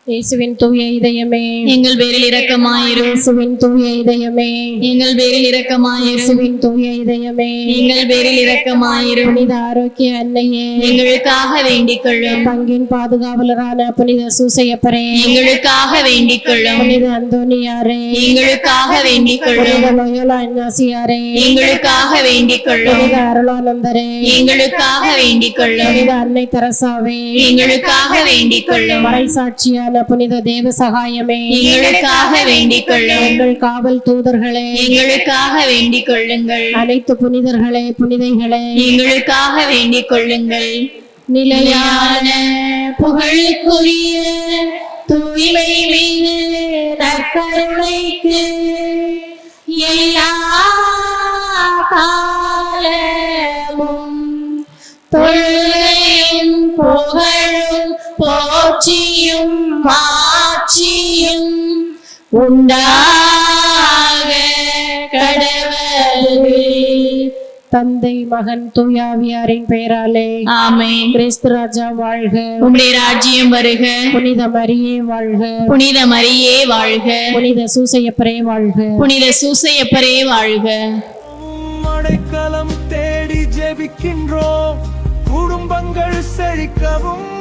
இயேசுவின் தூய இதயமே, எங்கள் பேரில் இரக்கமாயிரும். இயேசுவின் தூய இதயமே, எங்கள் பேரில் இரக்கமாயிரும். இயேசுவின் தூய இதயமே, எங்கள் பேரில் இரக்கமாயிரும். புனித ஆரோக்கிய அன்னையே, எங்களுக்காக வேண்டிக் கொள்ளும். பங்கின் பாதுகாவலரான புனித சூசையப்பரே, எங்களுக்காக வேண்டிக் கொள்ளும். புனித அந்தோனியாரே, எங்களுக்காக வேண்டிக் கொள்ளும். புனித லோயோலா இன்னாசியாரே, எங்களுக்காக வேண்டிக் கொள்ளும். புனித அருளானந்தரே, எங்களுக்காக வேண்டிக் கொள்ளும். புனித அன்னை தெரசாவே, எங்களுக்காக வேண்டிக் கொள்ளும். மறைசாட்சியான புனித தேவ சகாயமே, எங்களுக்காக வேண்டிக் கொள்ளும். எங்கள் காவல் தூதர்களே, எங்களுக்காக வேண்டிக் கொள்ளுங்கள். அனைத்து புனிதர்களே, புனிதைகளே, எங்களுக்காக வேண்டிக் கொள்ளுங்கள். நிலையான புகழுக்குரிய தூய்மை மீது நற்கருணைக்கு எல்லா காலமும் தொழுகையும் புகழும் போற்றியும் மாட்சியும் உண்டாக கடவுள். தந்தை மகன் தூயாவியாரின் பெயராலே ஆமென். கிறிஸ்து ராஜா வாழ்க. உம்முடைய ராஜ்யம் வருக. புனித மரியே வாழ்க. புனித மரியே வாழ்க. புனித சூசையப்பரே வாழ்க. புனித சூசையப்பரே வாழ்க. அடைக்கலம் தேடி ஜெபிக்கின்றோம். குடும்பங்கள் செழிக்கவும்